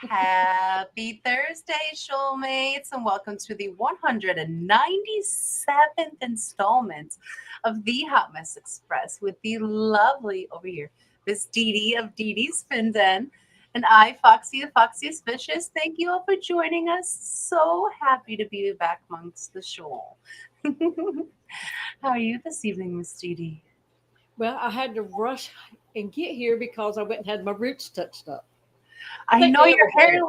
Happy Thursday, shoalmates, and welcome to the 197th installment of the Hot Mess Express with the lovely over here, Miss Didi of Didi's Fin Den, and I, Foxy of Foxy's Vicious. Thank you all for joining us. So happy to be back amongst the shoal. How are you this evening, Miss Didi? Well, I had to rush and get here because I went and had my roots touched up. I I think know the other day.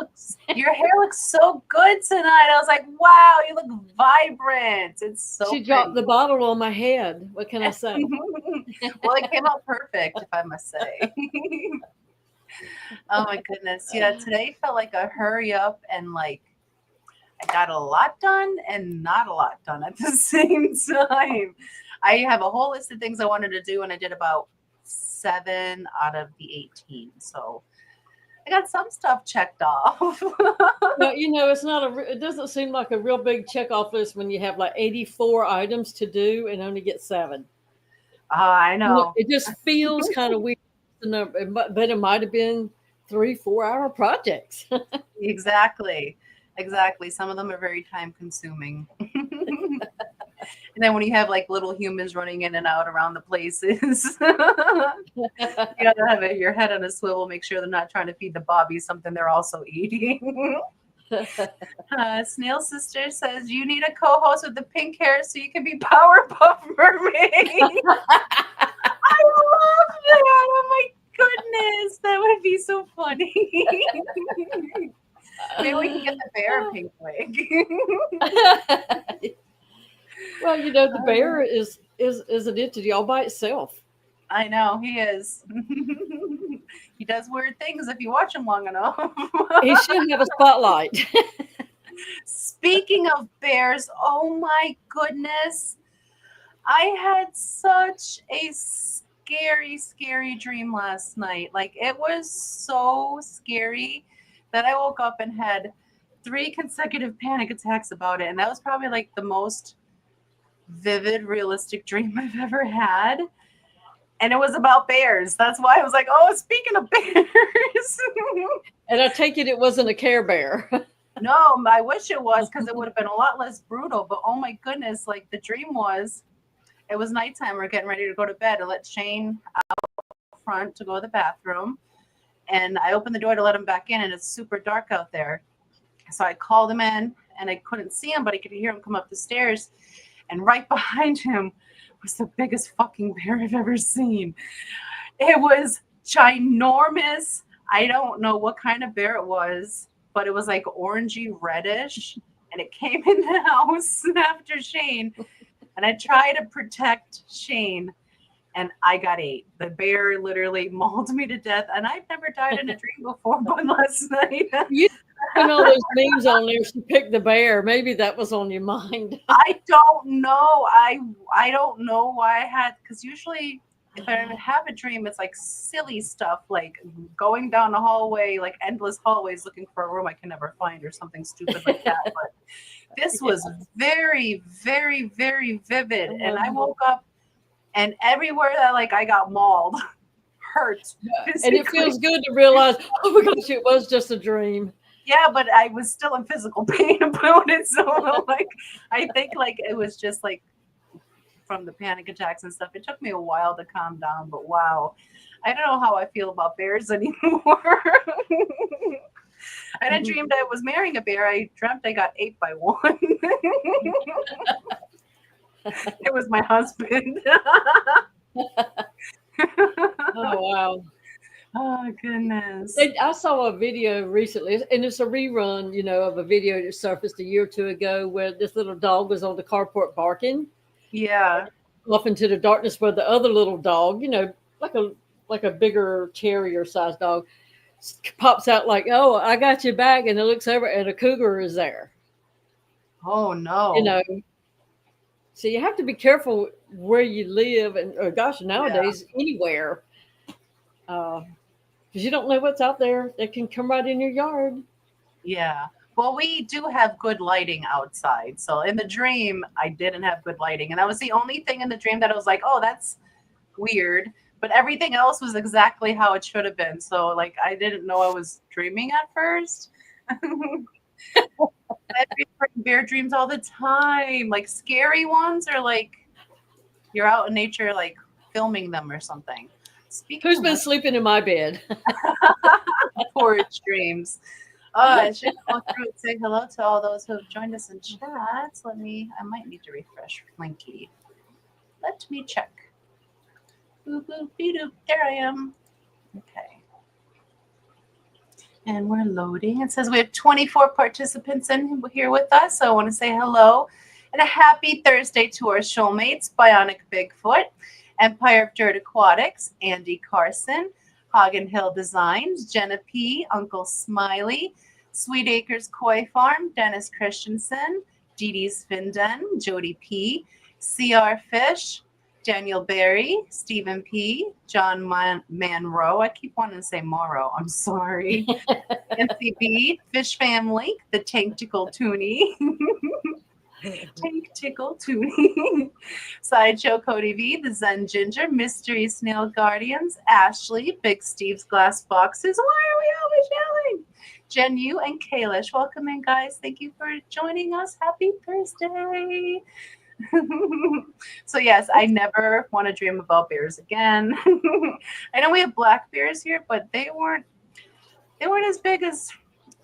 your hair looks so good tonight. I was like, wow, you look vibrant. It's so She dropped pretty. the bottle on my head. What can I say? Well, it came out perfect, if I must say. Oh my goodness. Yeah, today felt like a hurry up and like I got a lot done and not a lot done at the same time. I have a whole list of things I wanted to do and I did about 7 out of the 18. So I got some stuff checked off. Well, it's not it doesn't seem like a real big check off list when you have like 84 items to do and only get 7. I know. It just feels kind of weird. The number, but it might have been 3 4 hour projects. Exactly. Exactly. Some of them are very time consuming. And then when you have like little humans running in and out around the places, you gotta have your head on a swivel, make sure they're not trying to feed the bobbies something they're also eating. Snail Sister says you need a co-host with the pink hair so you can be Powerpuff Mermaid. I love that. Oh my goodness, that would be so funny. Maybe we can get the bear a pink wig. Well, the bear is an entity all by itself. I know he is. He does weird things if you watch him long enough. He should have a spotlight. Speaking of bears, oh my goodness. I had such a scary dream last night. Like it was so scary that I woke up and had 3 consecutive panic attacks about it. And that was probably like the most vivid, realistic dream I've ever had. And it was about bears. That's why I was like, oh, speaking of bears. And I take it wasn't a Care Bear. No, I wish it was because it would have been a lot less brutal. But oh my goodness, like the dream was, it was nighttime. We're getting ready to go to bed. I let Shane out front to go to the bathroom. And I opened the door to let him back in, and it's super dark out there. So I called him in, and I couldn't see him, but I could hear him come up the stairs. And right behind him was the biggest fucking bear I've ever seen. It was ginormous. I don't know what kind of bear it was, but it was like orangey reddish. And it came in the house after Shane. And I tried to protect Shane. And I got ate. The bear literally mauled me to death. And I've never died in a dream before, but last night. You and all those memes on there. She picked the bear. Maybe that was on your mind. I don't know. I don't know why I had, because usually if I have a dream, it's like silly stuff, like going down a hallway, like endless hallways looking for a room I can never find or something stupid like that. But this was very, very, very vivid. And I woke up and everywhere that like I got mauled hurt. And it feels good to realize, oh my gosh, it was just a dream. Yeah, but I was still in physical pain about it. So like I think like it was just like from the panic attacks and stuff. It took me a while to calm down, but wow. I don't know how I feel about bears anymore. I dreamed I was marrying a bear. I dreamt I got ate by one. It was my husband. Oh, wow. Oh, goodness. I saw a video recently, and it's a rerun, of a video that surfaced a year or two ago where this little dog was on the carport barking. Yeah. Off into the darkness where the other little dog, like a bigger terrier sized dog, pops out like, "Oh, I got your back," and it looks over and a cougar is there. Oh no. So you have to be careful where you live, and or gosh, nowadays anywhere, because you don't know what's out there that can come right in your yard. Yeah. Well, we do have good lighting outside. So in the dream, I didn't have good lighting. And that was the only thing in the dream that I was like, oh, that's weird. But everything else was exactly how it should have been. So like I didn't know I was dreaming at first. I have bear dreams all the time. Like scary ones or like you're out in nature like filming them or something. Speaking Who's been sleeping in my bed? porridge dreams. I should go through and say hello to all those who have joined us in chat. I might need to refresh Flinky. Let me check. Boop, boop, doop. There I am. Okay. And we're loading. It says we have 24 participants in here with us. So I want to say hello and a happy Thursday to our shoalmates, Bionic Bigfoot, Empire of Dirt Aquatics, Andy Carson, Hagen Hill Designs, Jenna P., Uncle Smiley, Sweet Acres Koi Farm, Dennis Christensen, Dee Dee's Fin Den, Jody P., CR Fish, Daniel Berry, Stephen P., John Manroe. I keep wanting to say Morrow. I'm sorry. NCB, Fish Family, the Tank Tickle Toonie. Tank Tickle Toonie. Sideshow Cody V, the Zen Ginger, Mystery Snail Guardians, Ashley, Big Steve's Glass Boxes. Why are we always yelling? Jen Yu and Kalish. Welcome in, guys. Thank you for joining us. Happy Thursday. So yes, I never want to dream about bears again. I know we have black bears here, but they weren't as big as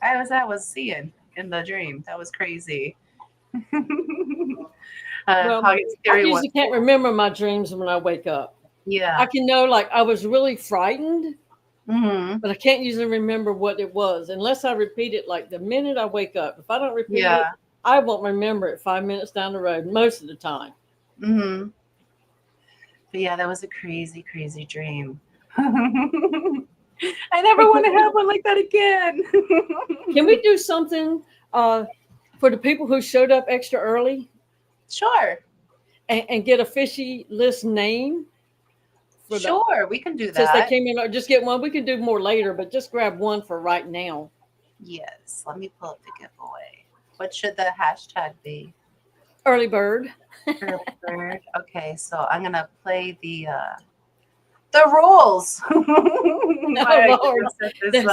I was seeing in the dream. That was crazy. I usually can't remember my dreams when I wake up. Yeah, I can know like I was really frightened, mm-hmm. but I can't usually remember what it was unless I repeat it like the minute I wake up. If I don't repeat it, I won't remember it 5 minutes down the road most of the time. Mm-hmm. But yeah, that was a crazy, crazy dream. I never want to have one like that again. Can we do something for the people who showed up extra early? Sure. And get a fishy list name? Sure, we can do that. Since they came in, or just get one. We can do more later, but just grab one for right now. Yes. Let me pull up the giveaway. What should the hashtag be? Early bird. Early bird. Okay, so I'm gonna play the rules. Oh, Lord.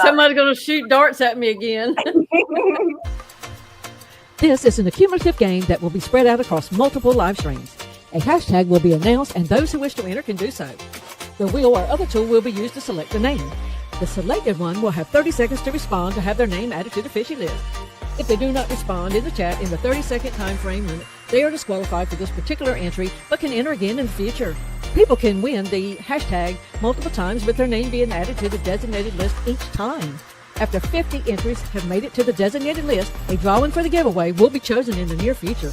Somebody's gonna shoot darts at me again. This is an accumulative game that will be spread out across multiple live streams. A hashtag will be announced, and those who wish to enter can do so. The wheel or other tool will be used to select the name. The selected one will have 30 seconds to respond to have their name added to the fishy list. If they do not respond in the chat in the 30-second time frame limit, they are disqualified for this particular entry, but can enter again in the future. People can win the hashtag multiple times with their name being added to the designated list each time. After 50 entries have made it to the designated list, a drawing for the giveaway will be chosen in the near future.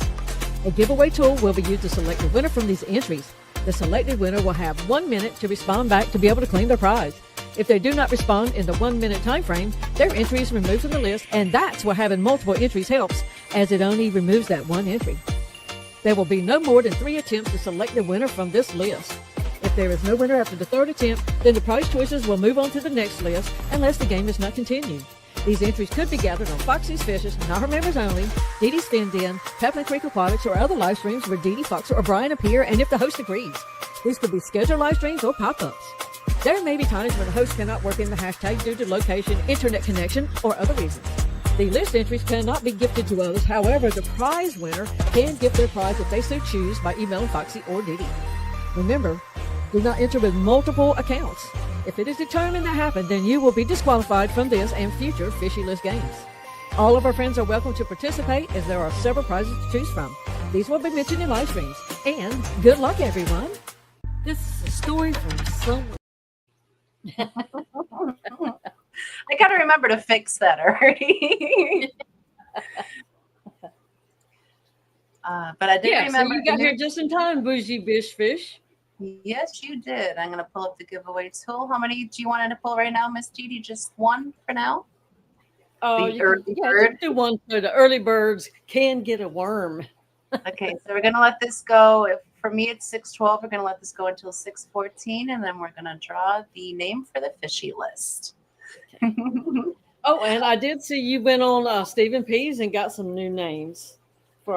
A giveaway tool will be used to select the winner from these entries. The selected winner will have 1 minute to respond back to be able to claim their prize. If they do not respond in the 1 minute time frame, their entry is removed from the list, and that's where having multiple entries helps, as it only removes that one entry. There will be no more than 3 attempts to select the winner from this list. If there is no winner after the 3rd attempt, then the prize choices will move on to the next list unless the game is not continued. These entries could be gathered on Foxy's Fishes, Not Her Members Only, Dee Dee's Fin Den, Peppermint Creek Aquatics, or other live streams where Dee Dee, Fox, or Brian appear, and if the host agrees. These could be scheduled live streams or pop-ups. There may be times when the host cannot work in the hashtag due to location, internet connection, or other reasons. The list entries cannot be gifted to others. However, the prize winner can gift their prize if they so choose by emailing Foxy or Dee Dee. Remember, do not enter with multiple accounts. If it is determined to happen, then you will be disqualified from this and future Fishy List games. All of our friends are welcome to participate, as there are several prizes to choose from. These will be mentioned in live streams. And good luck, everyone. This is a story from someone. I got to remember to fix that already. But I did remember. So you got here just in time, Bougie Bish Fish. Yes, you did. I'm going to pull up the giveaway tool. How many do you want to pull right now, Miss Didi? Just one for now? The early bird? Do one so the early birds can get a worm. Okay, so we're going to let this go. For me, it's 6:12. We're going to let this go until 6:14, and then we're going to draw the name for the fishy list. Okay. Oh, and I did see you went on Stephen P's and got some new names.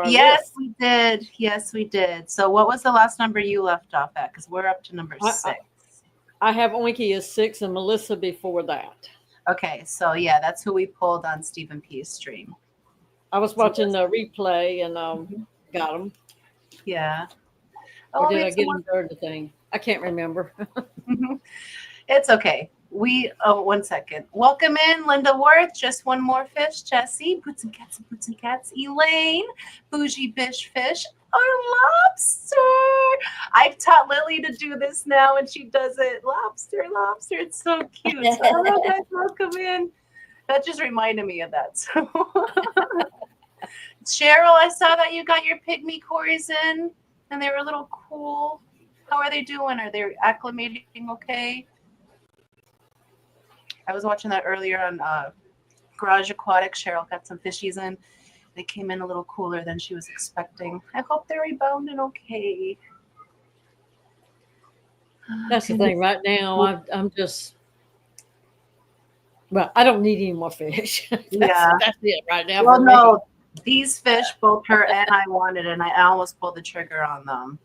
Yes, we did. Yes, we did. So what was the last number you left off at? Because we're up to number 6. I have Oinky as 6 and Melissa before that. Okay, so yeah, that's who we pulled on Stephen P's stream. I was watching the replay and got them. Yeah. Or did I get them during the thing? I can't remember. It's okay. One second. Welcome in, Linda Worth. Just one more fish. Jesse, Boots and Cats. Elaine, Bougie Bish Fish. Our lobster. I've taught Lily to do this now, and she does it. Lobster. It's so cute. So, hello, guys. Welcome in. That just reminded me of that. So. Cheryl, I saw that you got your pygmy cories in, and they were a little cool. How are they doing? Are they acclimating okay? I was watching that earlier on Garage Aquatics. Cheryl got some fishies in. They came in a little cooler than she was expecting. I hope they're rebounding okay. That's the thing. Right now, I'm just. Well, I don't need any more fish. That's it right now. Well, no, these fish, both her and I wanted, and I almost pulled the trigger on them.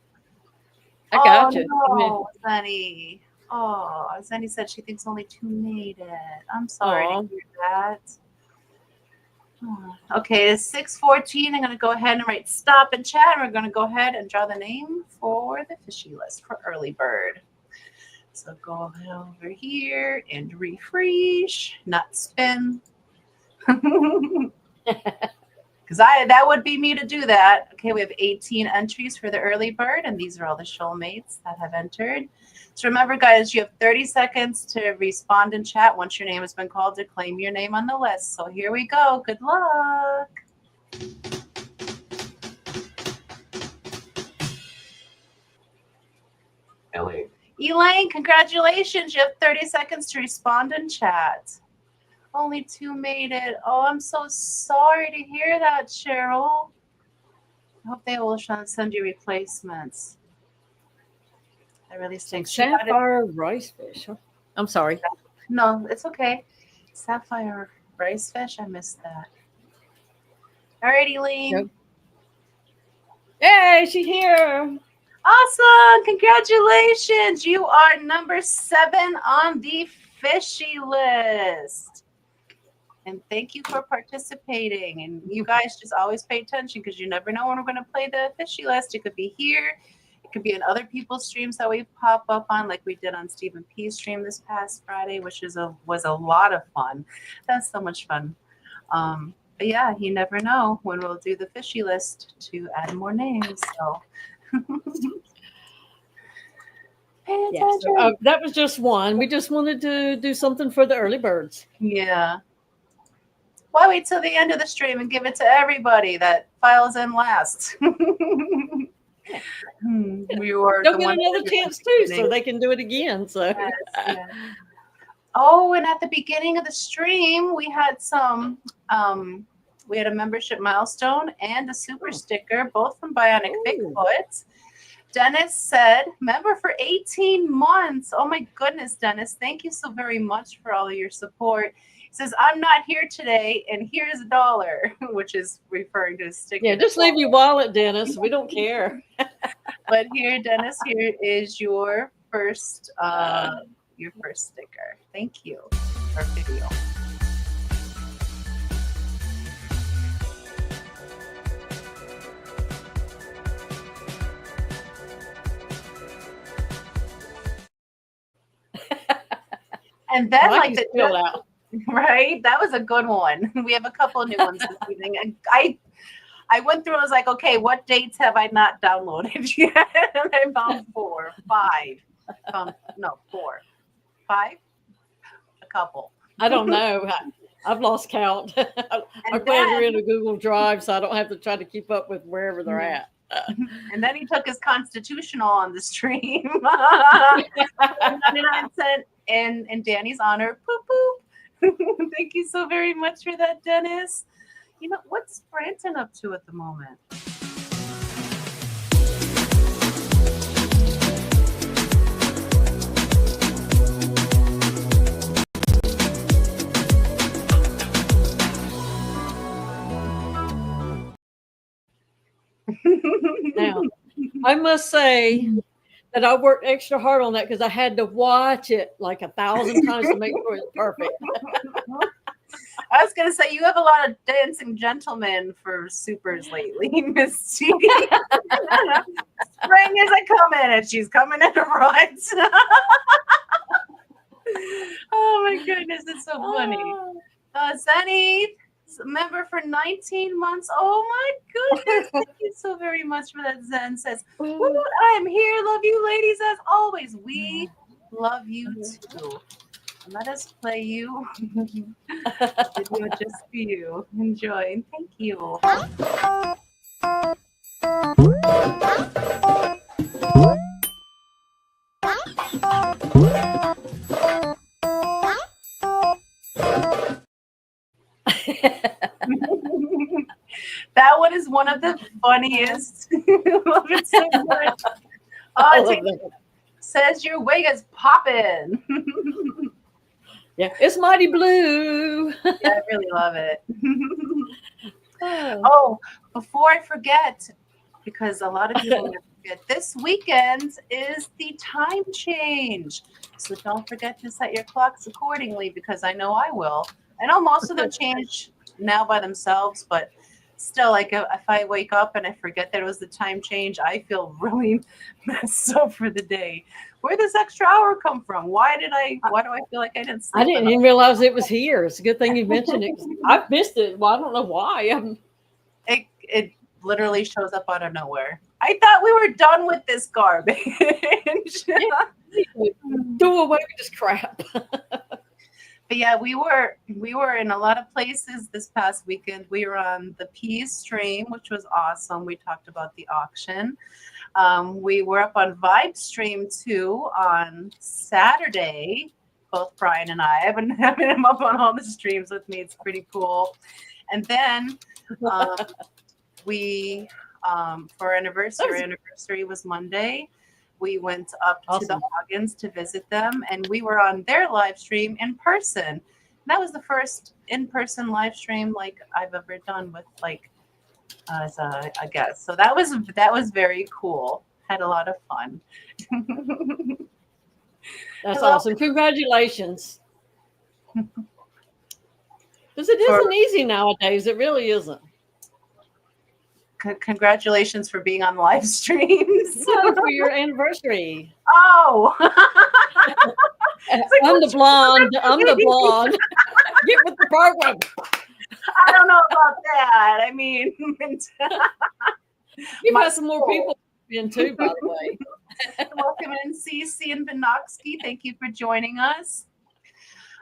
I got you. No, Zenny. Oh, Zenny said she thinks only 2 made it. I'm sorry to hear that. Okay, it's 6:14. I'm going to go ahead and write stop and chat. And we're going to go ahead and draw the name for the fishy list for early bird. So go over here and refresh, not spin. Because that would be me to do that. Okay, we have 18 entries for the early bird, and these are all the shoalmates that have entered. So remember, guys, you have 30 seconds to respond in chat once your name has been called to claim your name on the list. So here we go. Good luck. Elaine, congratulations. You have 30 seconds to respond in chat. Only 2 made it. Oh, I'm so sorry to hear that, Cheryl. I hope they will send you replacements. That really stinks. Sapphire rice fish. Huh? I'm sorry. No, it's okay. Sapphire rice fish. I missed that. All right, Elaine. Yay, she's here. Awesome. Congratulations. You are number 7 on the fishy list. And thank you for participating. And you guys just always pay attention because you never know when we're going to play the fishy list. It could be here. It could be in other people's streams that we pop up on, like we did on Stephen P's stream this past Friday, which was a lot of fun. That's so much fun. But yeah, you never know when we'll do the fishy list to add more names. So, so that was just one. We just wanted to do something for the early birds. Yeah. Why wait till the end of the stream and give it to everybody that files in last? They'll get another chance too, so they can do it again. So. Yes. Oh, and at the beginning of the stream, we had we had a membership milestone and a super sticker, both from Bionic Bigfoot. Dennis said, member for 18 months. Oh my goodness, Dennis. Thank you so very much for all of your support. He says, I'm not here today, and here's $1, which is referring to a sticker. Yeah, just leave your wallet, Dennis. We don't care. But here, Dennis, here is your first sticker. Thank you for video. And then, like out. Right? That was a good one. We have a couple of new ones this evening. And I went through and was like, okay, what dates have I not downloaded yet? And I found 4, 5. No, 4. 5? A couple. I don't know. I've lost count. I'm glad you're in a Google Drive, so I don't have to try to keep up with wherever they're at. And then he took his constitutional on the stream. 99 cents in Danny's honor. Poop poop. Thank you so very much for that, Dennis. You know, what's Branton up to at the moment? Now, I must say that I worked extra hard on that because I had to watch it like 1,000 times to make sure it's perfect. I was gonna say you have a lot of dancing gentlemen for supers lately, Miss Didi. Spring is a coming, and she's coming in a rut. Oh my goodness, it's so funny. Zenny, member for 19 months. Oh my goodness, thank you so very much for that. Zen says, "Woo, I'm here. Love you, ladies, as always. We love you too. Let us play you video just for you. Enjoy. Thank you." That one is one of the funniest. Love it so much. Says your wig is popping. Yeah, it's mighty blue. Yeah, I really love it. Oh, before I forget, because a lot of people never forget, this weekend is the time change. So don't forget to set your clocks accordingly, because I know I will. I know most of them change now by themselves, but still, like if I wake up and I forget that it was the time change, I feel really messed up for the day. Where'd this extra hour come from? Why do I feel like I didn't sleep? I didn't even realize it was here. It's a good thing you mentioned it. I've missed it. Well, I don't know why. It literally shows up out of nowhere. I thought we were done with this garbage. Do away with this crap. But yeah, we were in a lot of places this past weekend. We were on the Peas stream, which was awesome. We talked about the auction. We were up on Vibe stream too on Saturday. Both Brian and I. I've been having him up on all the streams with me. It's pretty cool. And then we for our anniversary was Monday. We went up to the Hoggins to visit them, and we were on their live stream in person. And that was the first in-person live stream like I've ever done with like as a guest. So that was very cool. Had a lot of fun. That's awesome. Congratulations. Because it isn't easy nowadays. It really isn't. Congratulations for being on live streams. No, for your anniversary. Oh. I'm the blonde. Get with the program. I don't know about that. I mean, you've got some more people in too, by the way. Welcome in, Cece and Benoxky. Thank you for joining us.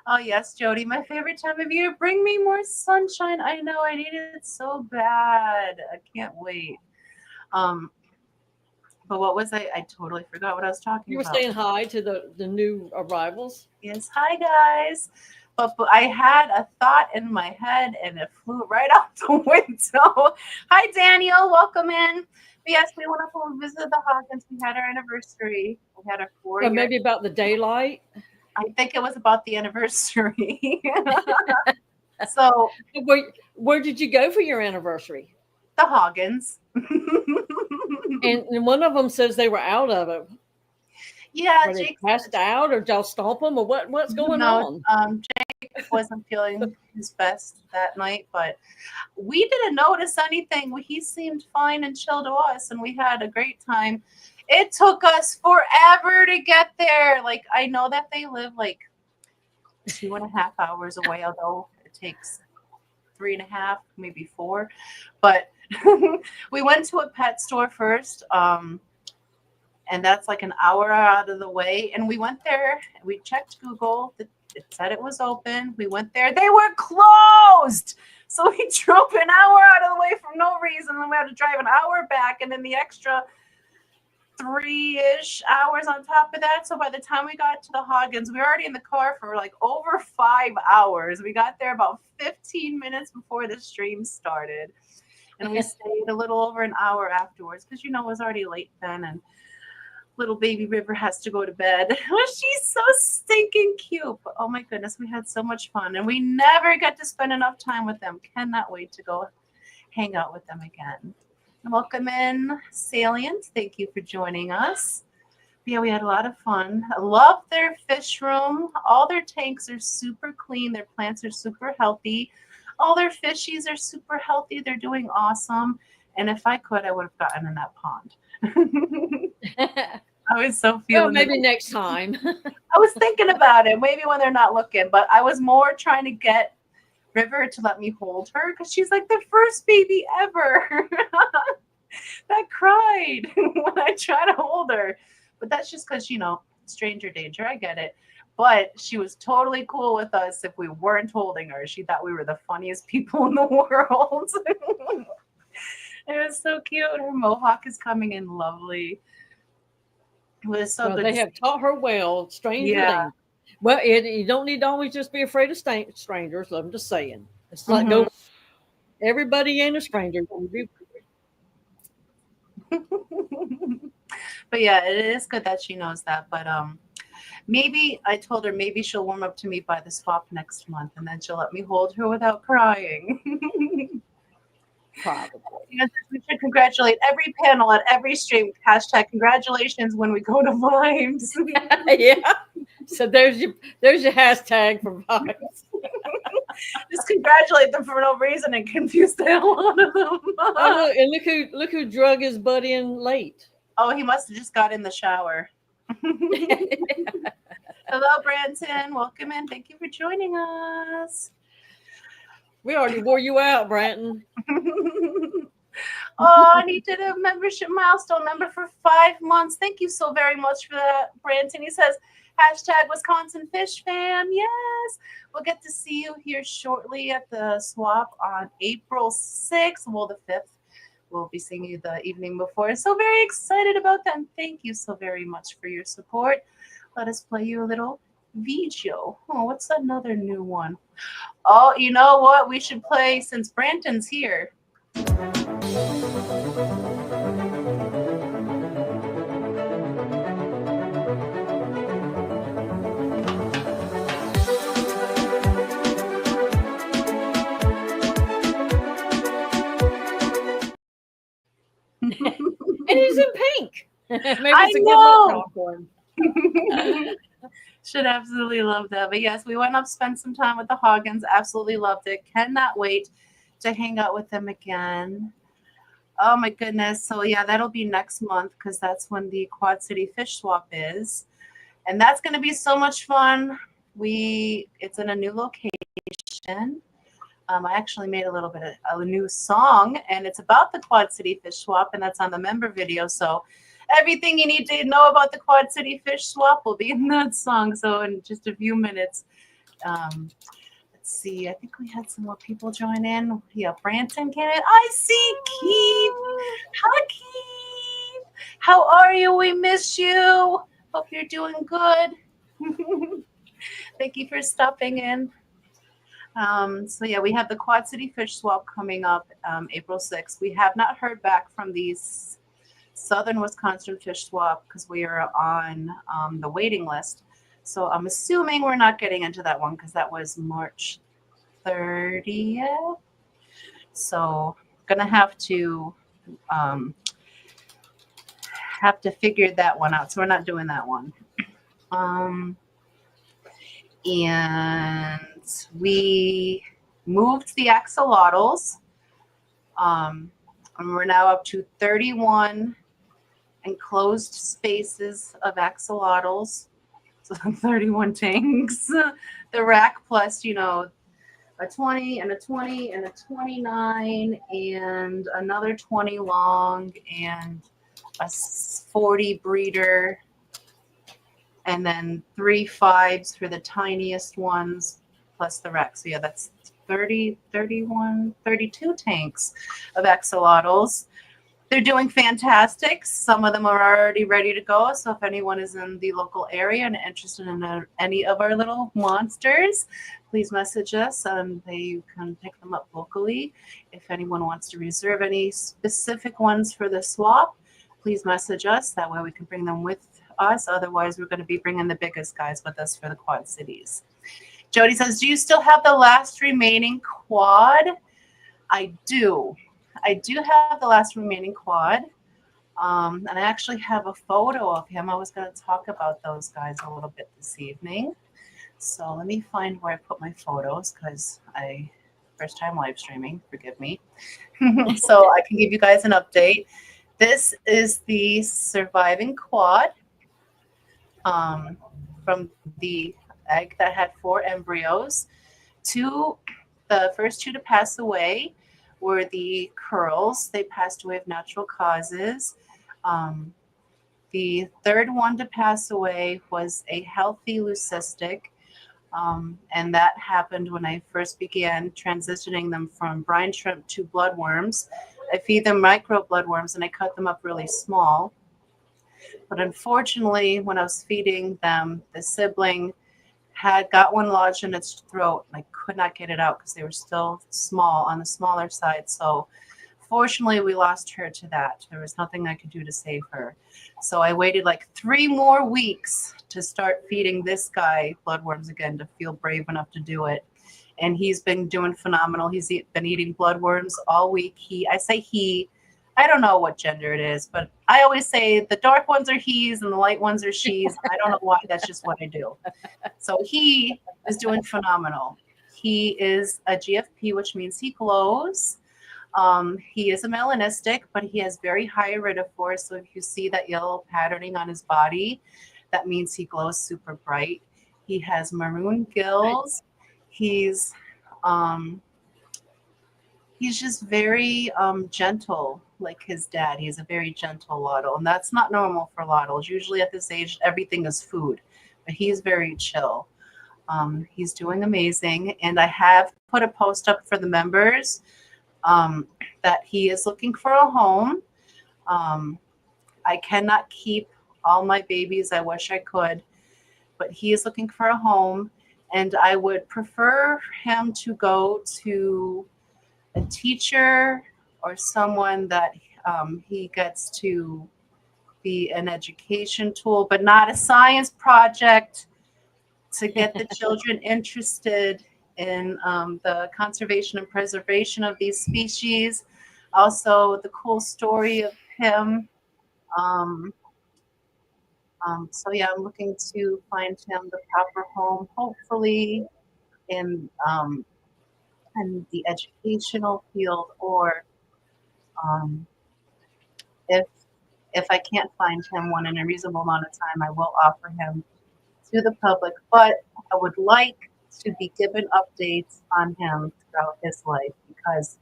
Oh, yes, Jody, my favorite time of year. Bring me more sunshine. I know, I need it so bad. I can't wait. But what was I totally forgot what I was talking about. You were saying hi to the new arrivals? Yes, hi, guys. But I had a thought in my head, and it flew right out the window. Hi, Daniel. Welcome in. But yes, we went up and visited the Hawkins. We had our anniversary. We had our 4-year. Maybe about the daylight. I think it was about the anniversary. So, where did you go for your anniversary? The Hoggins. and one of them says they were out of it. Yeah, were Jake they passed out, or y'all stomp them, or what's going on? Jake wasn't feeling his best that night, but we didn't notice anything. He seemed fine and chill to us, and we had a great time. It took us forever to get there. Like, I know that they live like 2.5 hours away, although it takes 3.5, maybe 4. But we went to a pet store first, and that's like an hour out of the way. And we went there. We checked Google. It said it was open. We went there. They were closed. So we drove an hour out of the way for no reason. And we had to drive an hour back, and then the extra 3-ish hours on top of that. So by the time we got to the Hoggins, we were already in the car for like over 5 hours. We got there about 15 minutes before the stream started, and we stayed a little over an hour afterwards because it was already late then, and little baby River has to go to bed. She's so stinking cute. But oh my goodness, we had so much fun, and we never get to spend enough time with them. Cannot wait to go hang out with them again. Welcome in, Salient. Thank you for joining us. Yeah, we had a lot of fun. I love their fish room. All their tanks are super clean. Their plants are super healthy. All their fishies are super healthy. They're doing awesome. And if I could, I would have gotten in that pond. I was so Well, feeling maybe next time. I was thinking about it, maybe when they're not looking, but I was more trying to get River to let me hold her because she's like the first baby ever that cried when I try to hold her. But that's just because, stranger danger. I get it. But she was totally cool with us if we weren't holding her. She thought we were the funniest people in the world. It was so cute. Her mohawk is coming in lovely. It was so Well, good. they have taught her well, stranger Yeah. danger. Well, you don't need to always just be afraid of strangers. I'm just saying. It's like go. Everybody ain't a stranger. But yeah, it is good that she knows that. But maybe I told her maybe she'll warm up to me by the swap next month, and then she'll let me hold her without crying. Probably. Yes, we should congratulate every panel at every stream. Hashtag congratulations when we go to Vibes. Yeah. So there's your hashtag for vibes. Just congratulate them for no reason and confuse the hell out of them. Oh, look who drug his buddy in late. Oh, he must have just got in the shower. Hello, Branson. Welcome in. Thank you for joining us. We already wore you out, Branton. Oh, and he did a membership milestone member for 5 months. Thank you so very much for that, Branson. He says, hashtag Wisconsin Fish Fam. Yes. We'll get to see you here shortly at the swap on April 6th. Well, the 5th. We'll be seeing you the evening before. So very excited about that. And thank you so very much for your support. Let us play you a little video. Oh, what's another new one? Oh, you know what? We should play since Branton's here. And he's in pink. Maybe I it's a good know. look for him. Should absolutely love that. But yes, we went up, spent some time with the Hoggins. Absolutely loved it. Cannot wait to hang out with them again. Oh my goodness. So yeah, that'll be next month because that's when the Quad City Fish Swap is. And that's going to be so much fun. It's in a new location. I actually made a little bit of a new song, and it's about the Quad City Fish Swap, and that's on the member video. So everything you need to know about the Quad City Fish Swap will be in that song. So in just a few minutes, let's see. I think we had some more people join in. Yeah, Branton came in. I see Keith. Hi, Keith. How are you? We miss you. Hope you're doing good. Thank you for stopping in. So yeah, we have the Quad City Fish Swap coming up April 6th. We have not heard back from these Southern Wisconsin Fish Swap because we are on the waiting list. So I'm assuming we're not getting into that one because that was March 30th. So gonna have to figure that one out. So we're not doing that one. And we moved the axolotls. And we're now up to 31 enclosed spaces of axolotls. So 31 tanks. The rack plus, a 20 and a 20 and a 29 and another 20 long and a 40 breeder. And then 3 5s for the tiniest ones, plus the rack. So yeah, that's 30, 31, 32 tanks of axolotls. They're doing fantastic. Some of them are already ready to go. So if anyone is in the local area and interested in any of our little monsters, please message us and you can pick them up locally. If anyone wants to reserve any specific ones for the swap, please message us. That way we can bring them with us. Otherwise, we're going to be bringing the biggest guys with us for the Quad Cities. Jody says, do you still have the last remaining quad? I do. I do have the last remaining quad. And I actually have a photo of him. I was going to talk about those guys a little bit this evening. So let me find where I put my photos because first time live streaming, forgive me. So I can give you guys an update. This is the surviving quad from the egg that had 4 embryos. The first 2 to pass away were the curls. They passed away of natural causes. The third one to pass away was a healthy leucistic. And that happened when I first began transitioning them from brine shrimp to bloodworms. I feed them micro bloodworms and I cut them up really small. But unfortunately, when I was feeding them, the sibling had got one lodged in its throat. And I could not get it out because they were still small, on the smaller side. So fortunately, we lost her to that. There was nothing I could do to save her. So I waited like 3 more weeks to start feeding this guy bloodworms again to feel brave enough to do it. And he's been doing phenomenal. He's been eating bloodworms all week. I don't know what gender it is, but I always say the dark ones are he's and the light ones are she's. I don't know why. That's just what I do. So he is doing phenomenal. He is a GFP, which means he glows. He is a melanistic, but he has very high iridophore. So if you see that yellow patterning on his body, that means he glows super bright. He has maroon gills. He's just very gentle, like his dad. He's a very gentle Lottle, and that's not normal for Lottles. Usually at this age, everything is food, but he's very chill. He's doing amazing, and I have put a post up for the members that he is looking for a home. I cannot keep all my babies. I wish I could, but he is looking for a home, and I would prefer him to go to a teacher or someone that he gets to be an education tool, but not a science project, to get the children interested in the conservation and preservation of these species. Also, the cool story of him. So yeah, I'm looking to find him the proper home, hopefully in the educational field, or if I can't find him one in a reasonable amount of time, I will offer him to the public. But I would like to be given updates on him throughout his life because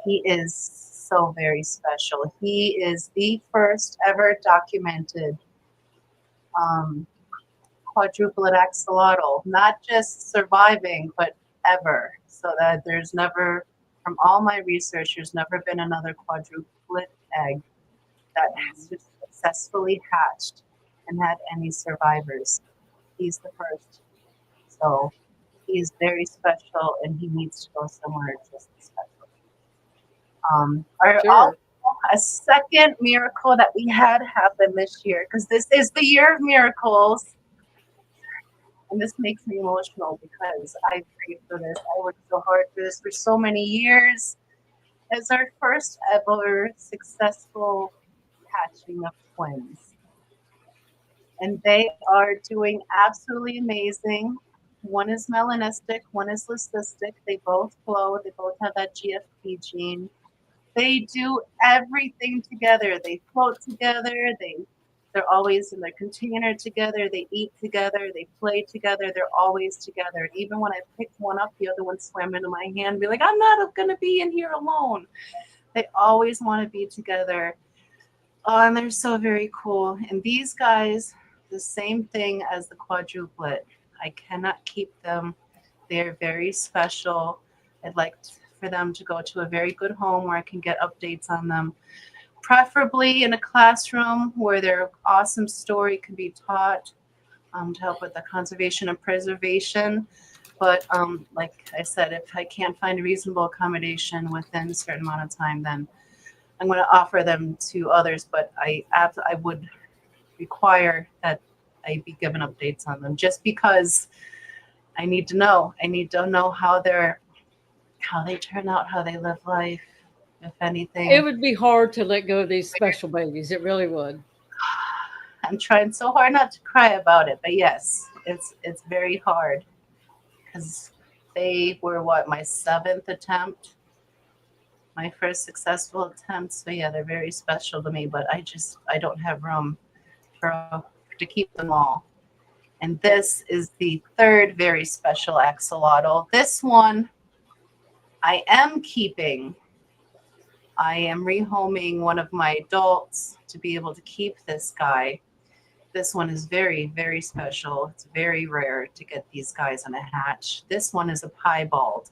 he is so very special. He is the first ever documented quadruplet axolotl, not just surviving, but ever. So that there's never, from all my research, there's never been another quadruplet egg that has successfully hatched and had any survivors. He's the first. So he's very special, and he needs to go somewhere just as special. Sure. A second miracle that we had happen this year, because this is the year of miracles, and this makes me emotional because I prayed for this. I worked so hard for this for so many years. It's our first ever successful hatching of twins. And they are doing absolutely amazing. One is melanistic, one is leucistic. They both glow. They both have that GFP gene. They do everything together. They float together. They're always in their container together. They eat together. They play together. They're always together. Even when I picked one up, the other one swam into my hand and be like, I'm not going to be in here alone. They always want to be together. Oh, and they're so very cool. And these guys, the same thing as the quadruplet. I cannot keep them. They're very special. I'd like for them to go to a very good home where I can get updates on them, preferably in a classroom where their awesome story can be taught to help with the conservation and preservation. But like I said, if I can't find a reasonable accommodation within a certain amount of time, then I'm going to offer them to others. But I would require that I be given updates on them, just because I need to know. I need to know how they turn out, how they live life. if anything. It would be hard to let go of these special babies. It really would. I'm trying so hard not to cry about it, but yes, it's very hard because they were my 7th attempt, my first successful attempt. So yeah, they're very special to me, but I don't have room to keep them all. And this is the 3rd very special axolotl. This one I am keeping. I am rehoming one of my adults to be able to keep this guy. This one is very, very special. It's very rare to get these guys on a hatch. This one is a piebald.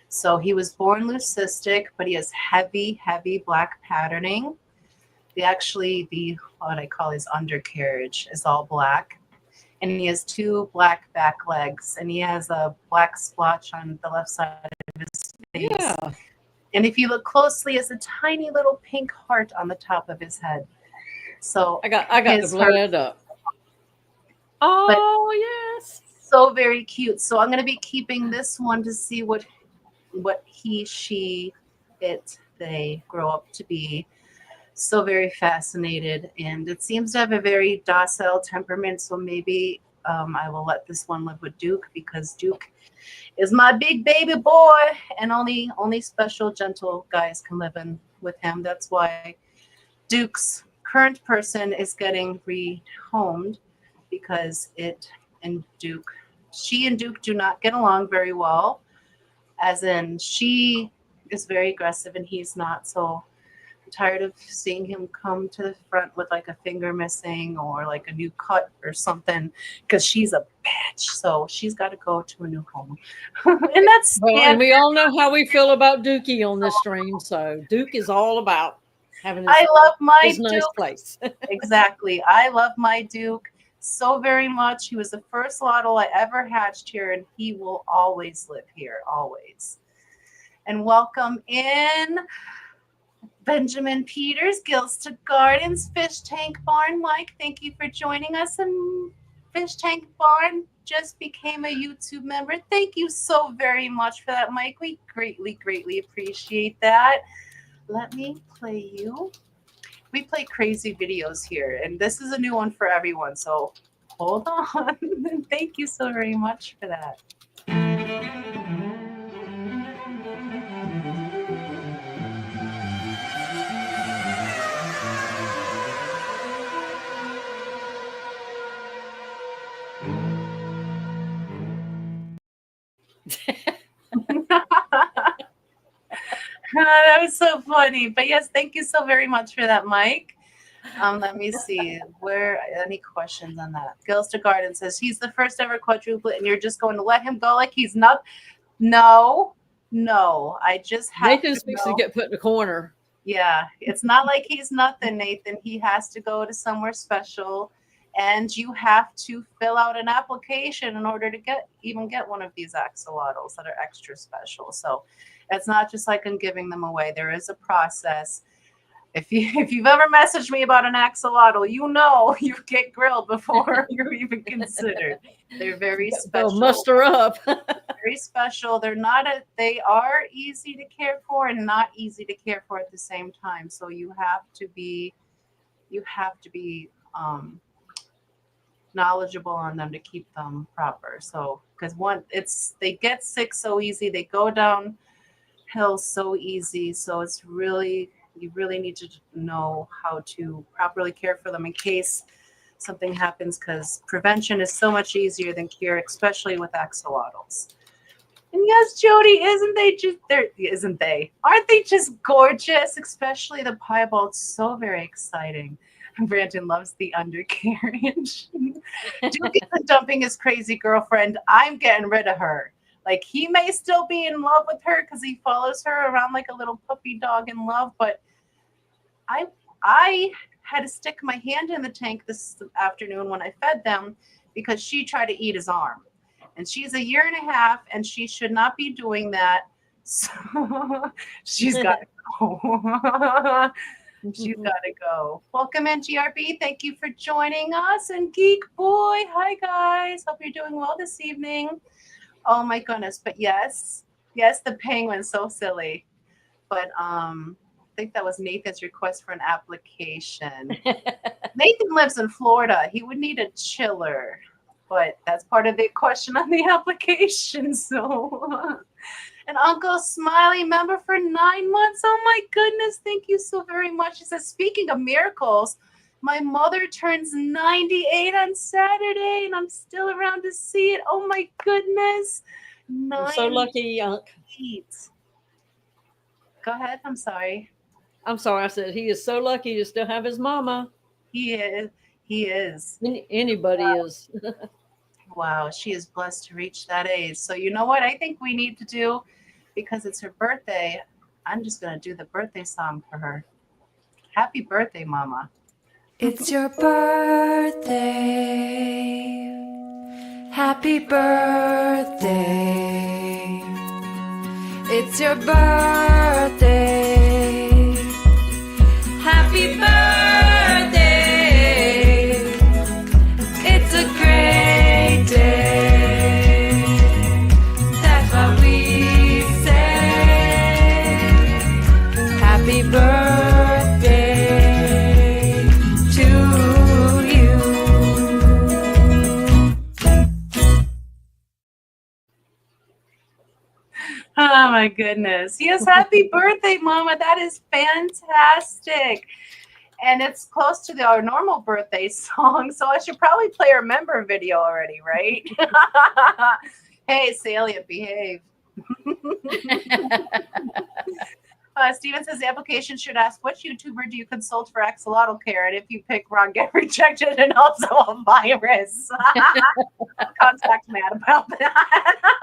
So he was born leucistic, but he has heavy, heavy black patterning. What I call his undercarriage is all black. And he has 2 black back legs, and he has a black splotch on the left side of his face. Yeah. And if you look closely, he has a tiny little pink heart on the top of his head. So I got to blow that up. Oh, yes. So very cute. So I'm going to be keeping this one to see what he, she, they grow up to be. So very fascinated, and it seems to have a very docile temperament. So maybe I will let this one live with Duke, because Duke is my big baby boy, and only special, gentle guys can live in with him. That's why Duke's current person is getting rehomed, because she and Duke do not get along very well. As in, she is very aggressive and he's not. So I'm tired of seeing him come to the front with like a finger missing or like a new cut or something, because she's a bitch. So she's got to go to a new home. And that's and we all know how we feel about Dookie on this stream. So Duke is all about having his, I love my his Duke. nice place. Exactly. I love my Duke so very much. He was the first lottle I ever hatched here, and he will always live here, always. And welcome in Benjamin Peters, Gilsta Gardens, Fish Tank Barn. Mike, thank you for joining us. And Fish Tank Barn just became a YouTube member. Thank you so very much for that, Mike. We greatly, greatly appreciate that. Let me play you. We play crazy videos here, and this is a new one for everyone. So hold on. Thank you so very much for that. That was so funny. But yes, thank you so very much for that, Mike. Let me see. Any questions on that? Gilster Garden says he's the first ever quadruplet, and you're just going to let him go like he's not. No. I just have Nathan's fixing to get put in the corner. Yeah, it's not like he's nothing, Nathan. He has to go to somewhere special, and you have to fill out an application in order to get one of these axolotls that are extra special. So it's not just like I'm giving them away. There is a process. If you've ever messaged me about an axolotl, you know you get grilled before you're even considered. They're very special. They'll muster up. Very special. They are easy to care for and not easy to care for at the same time. So you have to be knowledgeable on them to keep them proper. So because they get sick so easy, they go downhill so easy. So you really need to know how to properly care for them in case something happens, because prevention is so much easier than cure, especially with axolotls. And yes, Jody, aren't they just gorgeous? Especially the piebald, so very exciting. Brandon loves the undercarriage. Duke isn't dumping his crazy girlfriend. I'm getting rid of her. Like, he may still be in love with her because he follows her around like a little puppy dog in love, but I had to stick my hand in the tank this afternoon when I fed them because she tried to eat his arm. And she's 1.5 years, and she should not be doing that. So she's got to go. She's got to go. Welcome in, GRB. Thank you for joining us. And Geek Boy, hi, guys. Hope you're doing well this evening. Oh, my goodness. But yes, the penguin's so silly. But I think that was Nathan's request for an application. Nathan lives in Florida. He would need a chiller, but that's part of the question on the application. So, and Uncle Smiley, member for 9 months. Oh my goodness, thank you so very much. He says, speaking of miracles, my mother turns 98 on Saturday, and I'm still around to see it. Oh my goodness. You're so lucky, Unc. Go ahead. I'm sorry. I'm sorry. I said he is so lucky to still have his mama. He is. He is. Anybody is. Wow. She is blessed to reach that age. So you know what I think we need to do, because it's her birthday, I'm just going to do the birthday song for her. Happy birthday, Mama. It's your birthday. Happy birthday. It's your birthday. Happy birthday. It's a great day. That's what we say. Happy birthday to you. Oh my goodness. Yes, happy birthday, Mama. That is fantastic. And it's close to our normal birthday song, so I should probably play our member video already, right? Hey, Salient, behave. Steven says the application should ask, which YouTuber do you consult for axolotl care? And if you pick wrong, get rejected, and also a virus. Contact Matt about that.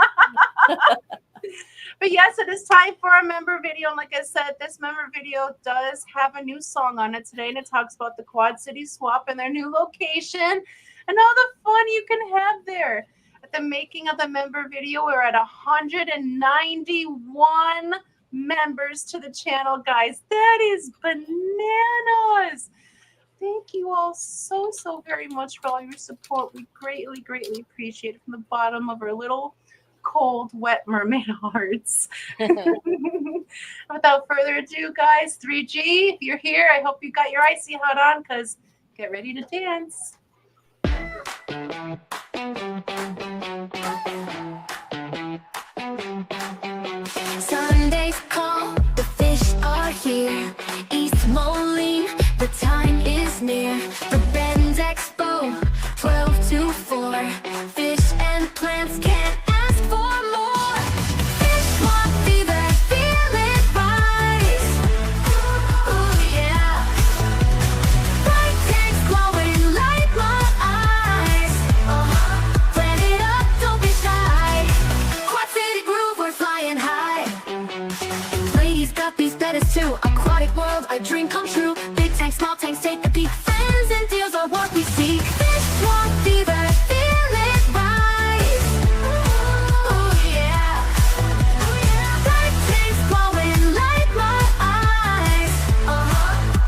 But yes, it is time for a member video. And like I said, this member video does have a new song on it today, and it talks about the Quad City Swap and their new location and all the fun you can have there. At the making of the member video, we're at 191 members to the channel, guys. That is bananas. Thank you all so very much for all your support. We greatly appreciate it from the bottom of our little cold, wet mermaid hearts. Without further ado, guys, 3G, if you're here, I hope you got your icy hot on, because get ready to dance. Sunday's call, the fish are here. East Moline, the time is near. For Ben's Expo, 12 to 4. Fish and plants can't ask for more. Fish swap fever, feel it rise. Ooh, yeah. Bright tanks glowing, light my eyes. Plan it up, don't be shy. Quad City groove, we're flying high. Ladies got these betters too. Aquatic world, a dream come true. Big tanks, small tanks, take the peak. Friends and deals are what we seek. Fish swap fever, feel it rise. Ooh, yeah. Bright tanks glowing, light my eyes.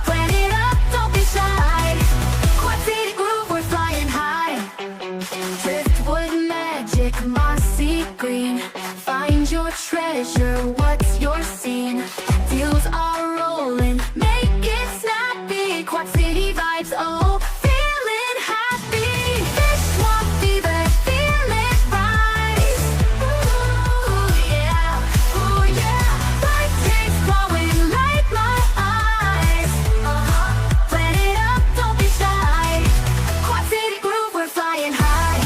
Plan it up, don't be shy. Quad City groove, we're flying high. Driftwood magic, mossy green. Find your treasure, what's your scene? Deals are rolling, make it snappy. Quad City vibes, oh, feeling happy. Fish swap fever, feel it rise. Ooh, yeah, ooh, yeah. Bright tanks glowing, light my eyes. Plan it up, don't be shy. Quad City groove, we're flying high.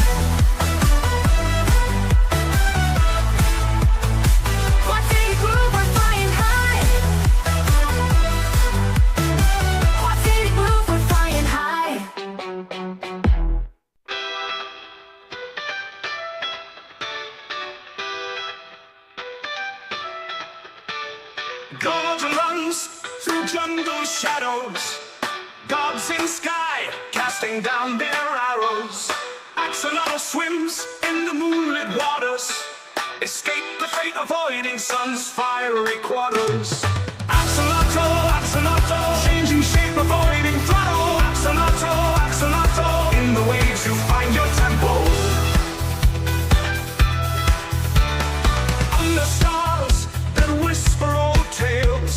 Quad City groove, we're flying high. Quad City groove, we're flying high. Gold runs through jungle shadows. Gods in sky casting down their arrows. Axolotl swims in the moonlit waters. Escape the fate, avoiding sun's fiery quarters. Axolotl, axolotl, changing shape, avoiding throttle. Axolotl, axolotl, in the waves you find your temple. On the stars that whisper old tales.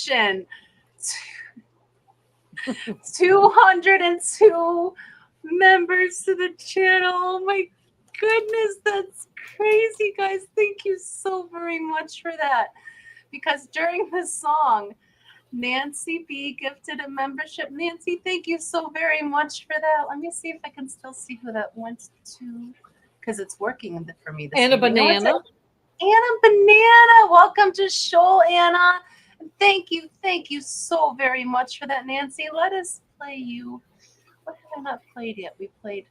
celebration. 202 members to the channel. Oh my goodness, that's crazy, guys. Thank you so very much for that. Because during this song, Nancy B gifted a membership. Nancy, thank you so very much for that. Let me see if I can still see who that went to, because it's working for me this Anna evening. Banana. Anna Banana, welcome to Shoal, Anna. Thank you so very much for that, Nancy. Let us play you. What have I not played yet? We played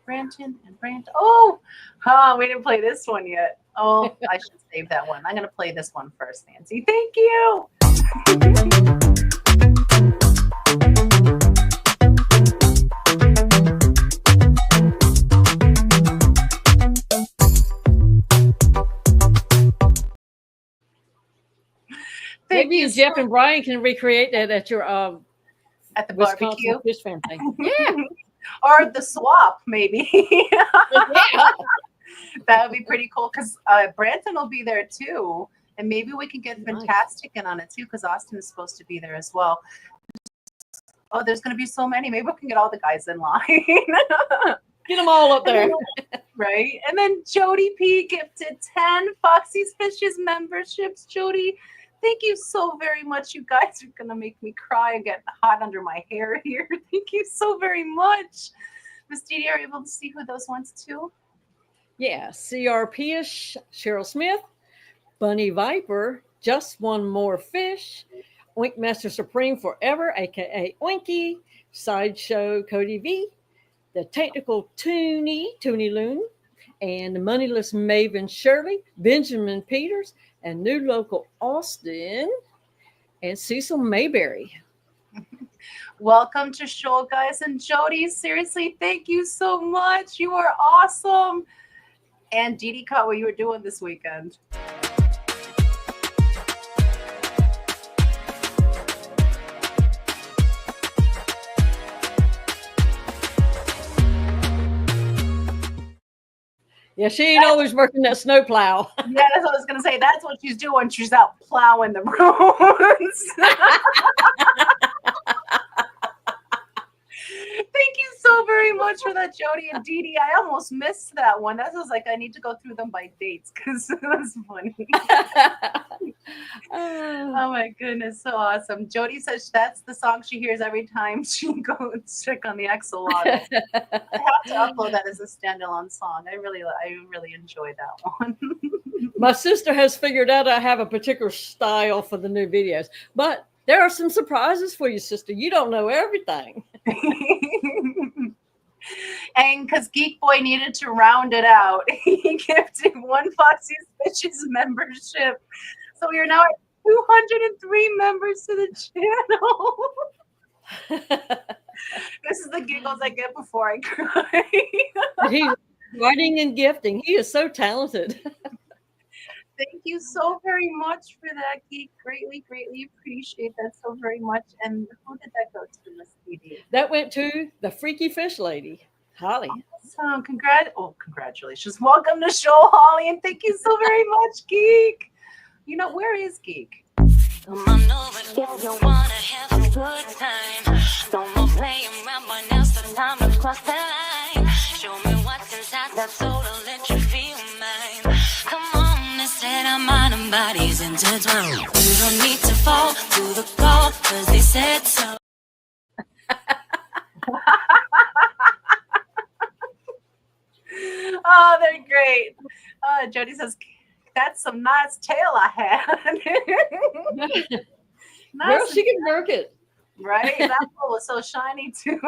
Branton and Branton. Oh, we didn't play this one yet. Oh, I should save that one. I'm going to play this one first, Nancy. Thank you. Maybe you, Jeff and Brian can recreate that at your at the Wisconsin barbecue. Fish Family. Yeah. Or the swap, maybe. Yeah. That would be pretty cool because Branton will be there too. And maybe we can get Fantastic in on it too because Austin is supposed to be there as well. Oh, there's going to be so many. Maybe we can get all the guys in line. Get them all up there. Right. And then Jody P gifted 10 Foxy's Fishes memberships. Jody, thank you so very much. You guys are going to make me cry and get hot under my hair here. Thank you so very much. Miss Didi, are you able to see who those ones too? Yeah. CRP-ish, Cheryl Smith, Bunny Viper, Just One More Fish, Oink Master Supreme Forever, a.k.a. Oinky, Sideshow Cody V, the Technical Toonie Loon, and the Moneyless Maven Shirley, Benjamin Peters, and new local Austin, and Cecil Mayberry. Welcome to Shoal, guys. And Jody, seriously, thank you so much. You are awesome. And Didi caught what you were doing this weekend. Yeah, she ain't always working that snowplow. Yeah, that's what I was going to say. That's what she's doing. She's out plowing the roads. Thank you so very much for that, Jody and Didi. I almost missed that one. That was like I need to go through them by dates because it was funny. Oh my goodness, so awesome. Jody says that's the song she hears every time she goes check on the axolotl. I have to upload that as a standalone song. I really enjoy that one. My sister has figured out I have a particular style for the new videos, but there are some surprises for you, sister. You don't know everything. And because Geek Boy needed to round it out, he gifted one Foxy's Fishes membership. So we are now at 203 members to the channel. This is the giggles I get before I cry. He's writing and gifting. He is so talented. Thank you so very much for that, Geek. Greatly appreciate that so very much. And who did that go to, Miss Didi? That went to the Freaky Fish Lady, Holly. Awesome. Congratulations. Welcome to Shoal, Holly, and thank you so very much, Geek. You know, where is Geek? Come on over if you wanna have a good time. Don't more playing around, but now's the time to cross the line. Show me what's inside that soul to let you feel mine. Come on, instead our mind and bodies intertwined. You don't need to fall to the call, cause they said so. Oh, they're great. Jody says, that's some nice tail I had. Nice. Girl, she can work it. Right? That one was so shiny too.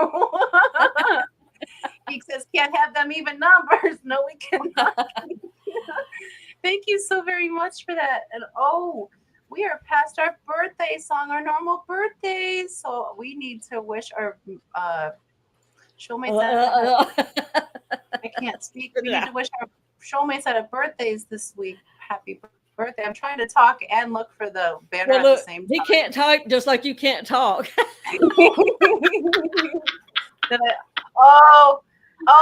Geek says, can't have them even numbers. No, we cannot. Thank you so very much for that. And we are past our birthday song, our normal birthdays. So we need to wish our showmates I can't speak. We need to wish our showmates that have birthdays this week happy birthday. I'm trying to talk and look for the banner at the same time. He can't type just like you can't talk.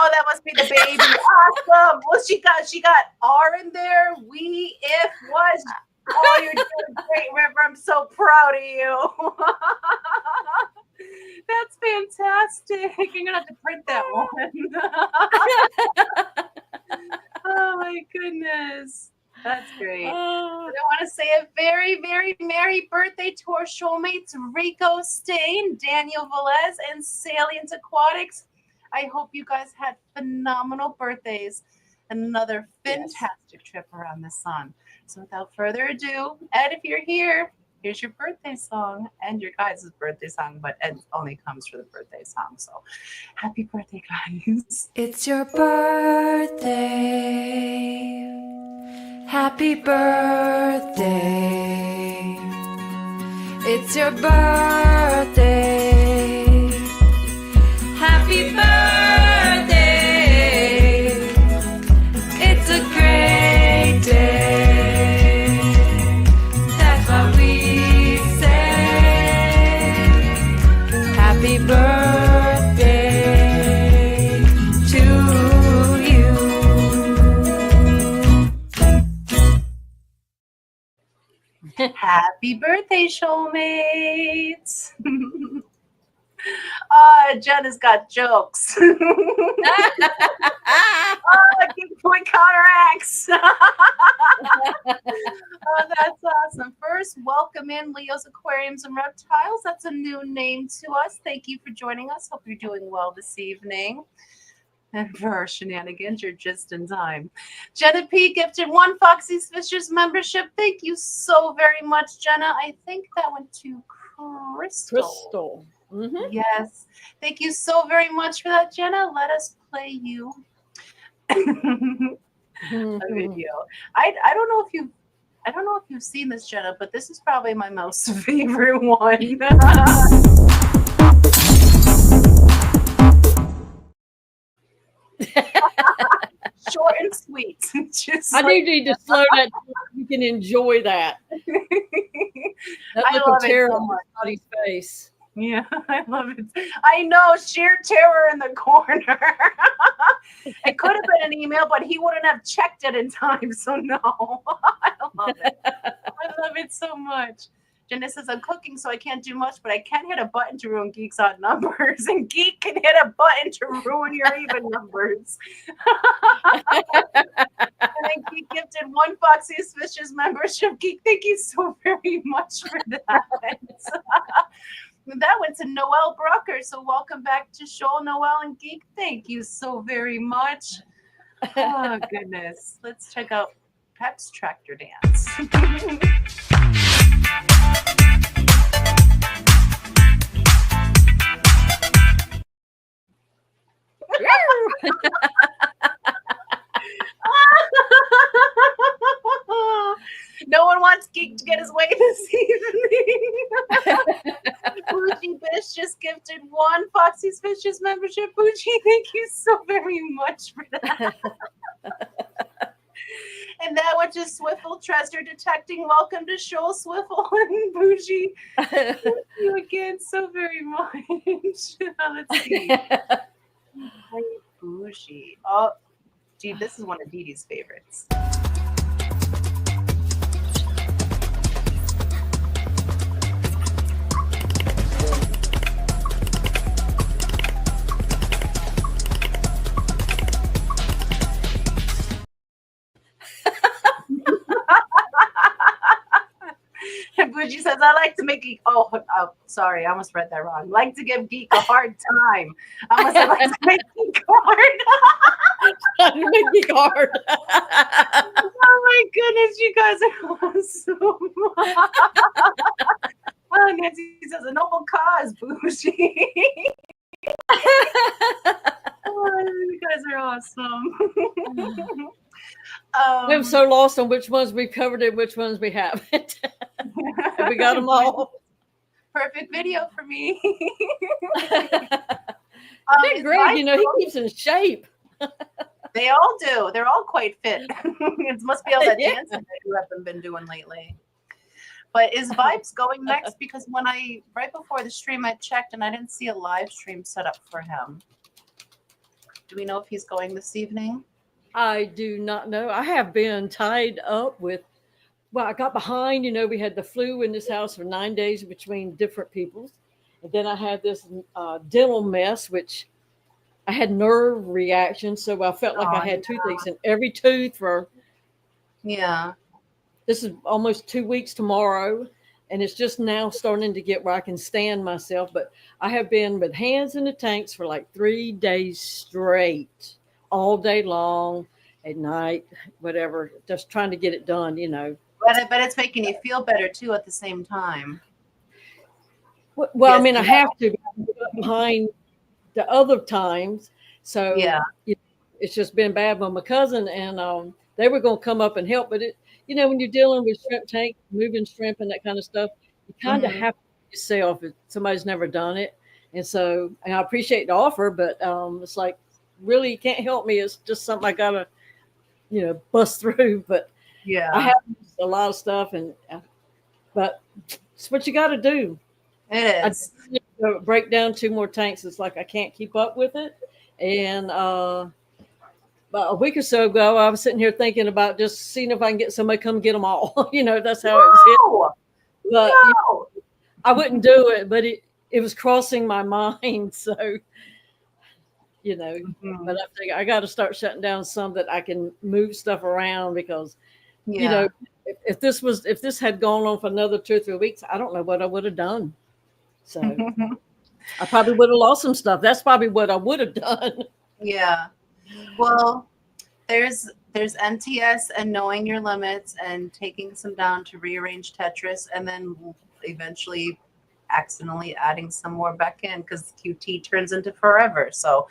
That must be the baby. Awesome. Well, she got R in there. We, if, was, Oh, you're doing great, River. I'm so proud of you. That's fantastic. You're gonna have to print that one. Oh my goodness. That's great. Oh, I want to say a very, very merry birthday to our showmates, Rico Stain, Daniel Velez, and Salient Aquatics. I hope you guys had phenomenal birthdays and another fantastic trip around the sun. So without further ado, Ed, if you're here, here's your birthday song and your guys' birthday song, but Ed only comes for the birthday song. So happy birthday, guys. It's your birthday. Happy birthday. It's your birthday. Happy birthday. It's a great day. That's what we say. Happy birthday to you. Happy birthday, showmates. Jenna's got jokes. Keep point counteracts. That's awesome. First, welcome in Leo's Aquariums and Reptiles. That's a new name to us. Thank you for joining us. Hope you're doing well this evening. And for our shenanigans, you're just in time. Jenna P gifted 1 Foxy's Fishers membership. Thank you so very much, Jenna. I think that went to Crystal. Crystal. Mhm. Yes. Thank you so very much for that, Jenna. Let us play you a video. I don't know if you've seen this, Jenna, but this is probably my most favorite one. Short and sweet. Just I like do need to slow that down so you can enjoy that. That I look love of it terror so on much. Body's face. Yeah, I love it. I know, sheer terror in the corner. It could have been an email, but he wouldn't have checked it in time. So no, I love it. I love it so much. Jenna says, I'm cooking, so I can't do much, but I can hit a button to ruin Geek's odd numbers, and Geek can hit a button to ruin your even numbers. And then Geek gifted 1 Foxy's Fishers membership. Geek, thank you so very much for that. That went to Noelle Brucker. So welcome back to Shoal, Noelle and Geek. Thank you so very much. Oh, goodness. Let's check out Pep's Tractor Dance. No one wants Geek to get his way this evening. Bougie Bish just gifted 1 Foxy's Fishes membership. Bougie, thank you so very much for that. And that went to Swiffle Treasure Detecting. Welcome to Shoal, Swiffle and Bougie. Thank you again so very much. Let's see. Hey, Bougie. Oh, gee, this is one of Dee Dee's favorites. And Bougie says, I like to make Geek. Oh, sorry, I almost read that wrong. Like to give Geek a hard time. I must have like to make Geek hard. Make it hard. Oh my goodness, you guys are awesome. Oh, Nancy says, a noble cause, Bougie. Oh, you guys are awesome. I'm so lost on which ones we covered and which ones we haven't. Have we got them all? Perfect video for me. That Greg, you know, he keeps in shape. They all do. They're all quite fit. It must be all that Yeah. dancing that you haven't been doing lately. But is Vibes going next? Because when right before the stream, I checked and I didn't see a live stream set up for him. Do we know if he's going this evening? I do not know. I have been tied up with well, I got behind. We had the flu in this house for 9 days between different peoples. And then I had this dental mess, which I had nerve reaction. So I felt like I had toothaches in every tooth for, Yeah. this is almost 2 weeks tomorrow. And it's just now starting to get where I can stand myself. But I have been with hands in the tanks for like 3 days straight, all day long, at night, whatever, just trying to get it done. But it's making you feel better too at the same time. Well, Yes. I mean, I have to behind the other times. So Yeah. it's just been bad. But my cousin and they were going to come up and help. But when you're dealing with shrimp tank, moving shrimp and that kind of stuff, you kind of have to yourself if somebody's never done it. And so, and I appreciate the offer, but it's like, really, you can't help me. It's just something I got to, bust through. But Yeah. I have a lot of stuff, but it's what you got to do. It is. I break down 2 more tanks. It's like I can't keep up with it. And about a week or so ago, I was sitting here thinking about just seeing if I can get somebody to come get them all. That's how it was hit. But No. I wouldn't do it. But it was crossing my mind. So, but I think I got to start shutting down some that I can move stuff around because, if this had gone on for another 2 or 3 weeks, I don't know what I would have done. So I probably would have lost some stuff. That's probably what I would have done. Yeah. Well, there's NTS and knowing your limits and taking some down to rearrange Tetris and then eventually accidentally adding some more back in because QT turns into forever. So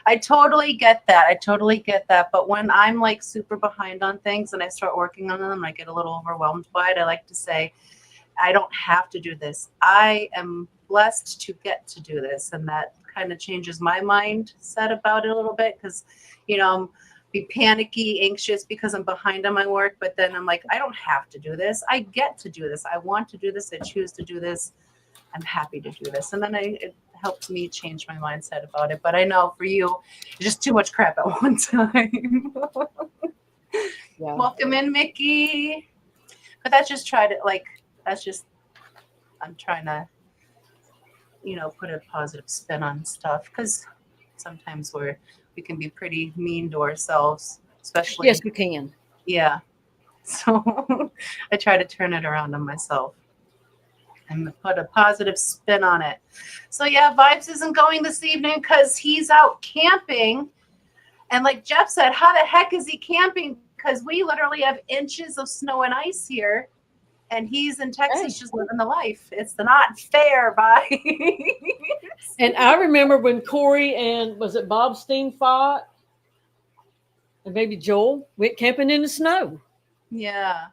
I totally get that. But when I'm like super behind on things and I start working on them and I get a little overwhelmed by it, I like to say, I don't have to do this. I am blessed to get to do this. And that kind of changes my mindset about it a little bit because, I'm be panicky, anxious because I'm behind on my work. But then I'm like, I don't have to do this. I get to do this. I want to do this. I choose to do this. I'm happy to do this. And then it helps me change my mindset about it. But I know for you, it's just too much crap at one time. Yeah. Welcome in, Mickey. But I'm trying to, put a positive spin on stuff because sometimes we can be pretty mean to ourselves, especially. Yes, we can. Yeah. So I try to turn it around on myself and put a positive spin on it. So yeah, Vibes isn't going this evening because he's out camping. And like Jeff said, how the heck is he camping? Because we literally have inches of snow and ice here. And he's in Texas just living the life. It's not fair, Vibes. And I remember when Corey and was it Bob Steen fought? And maybe Joel went camping in the snow. Yeah.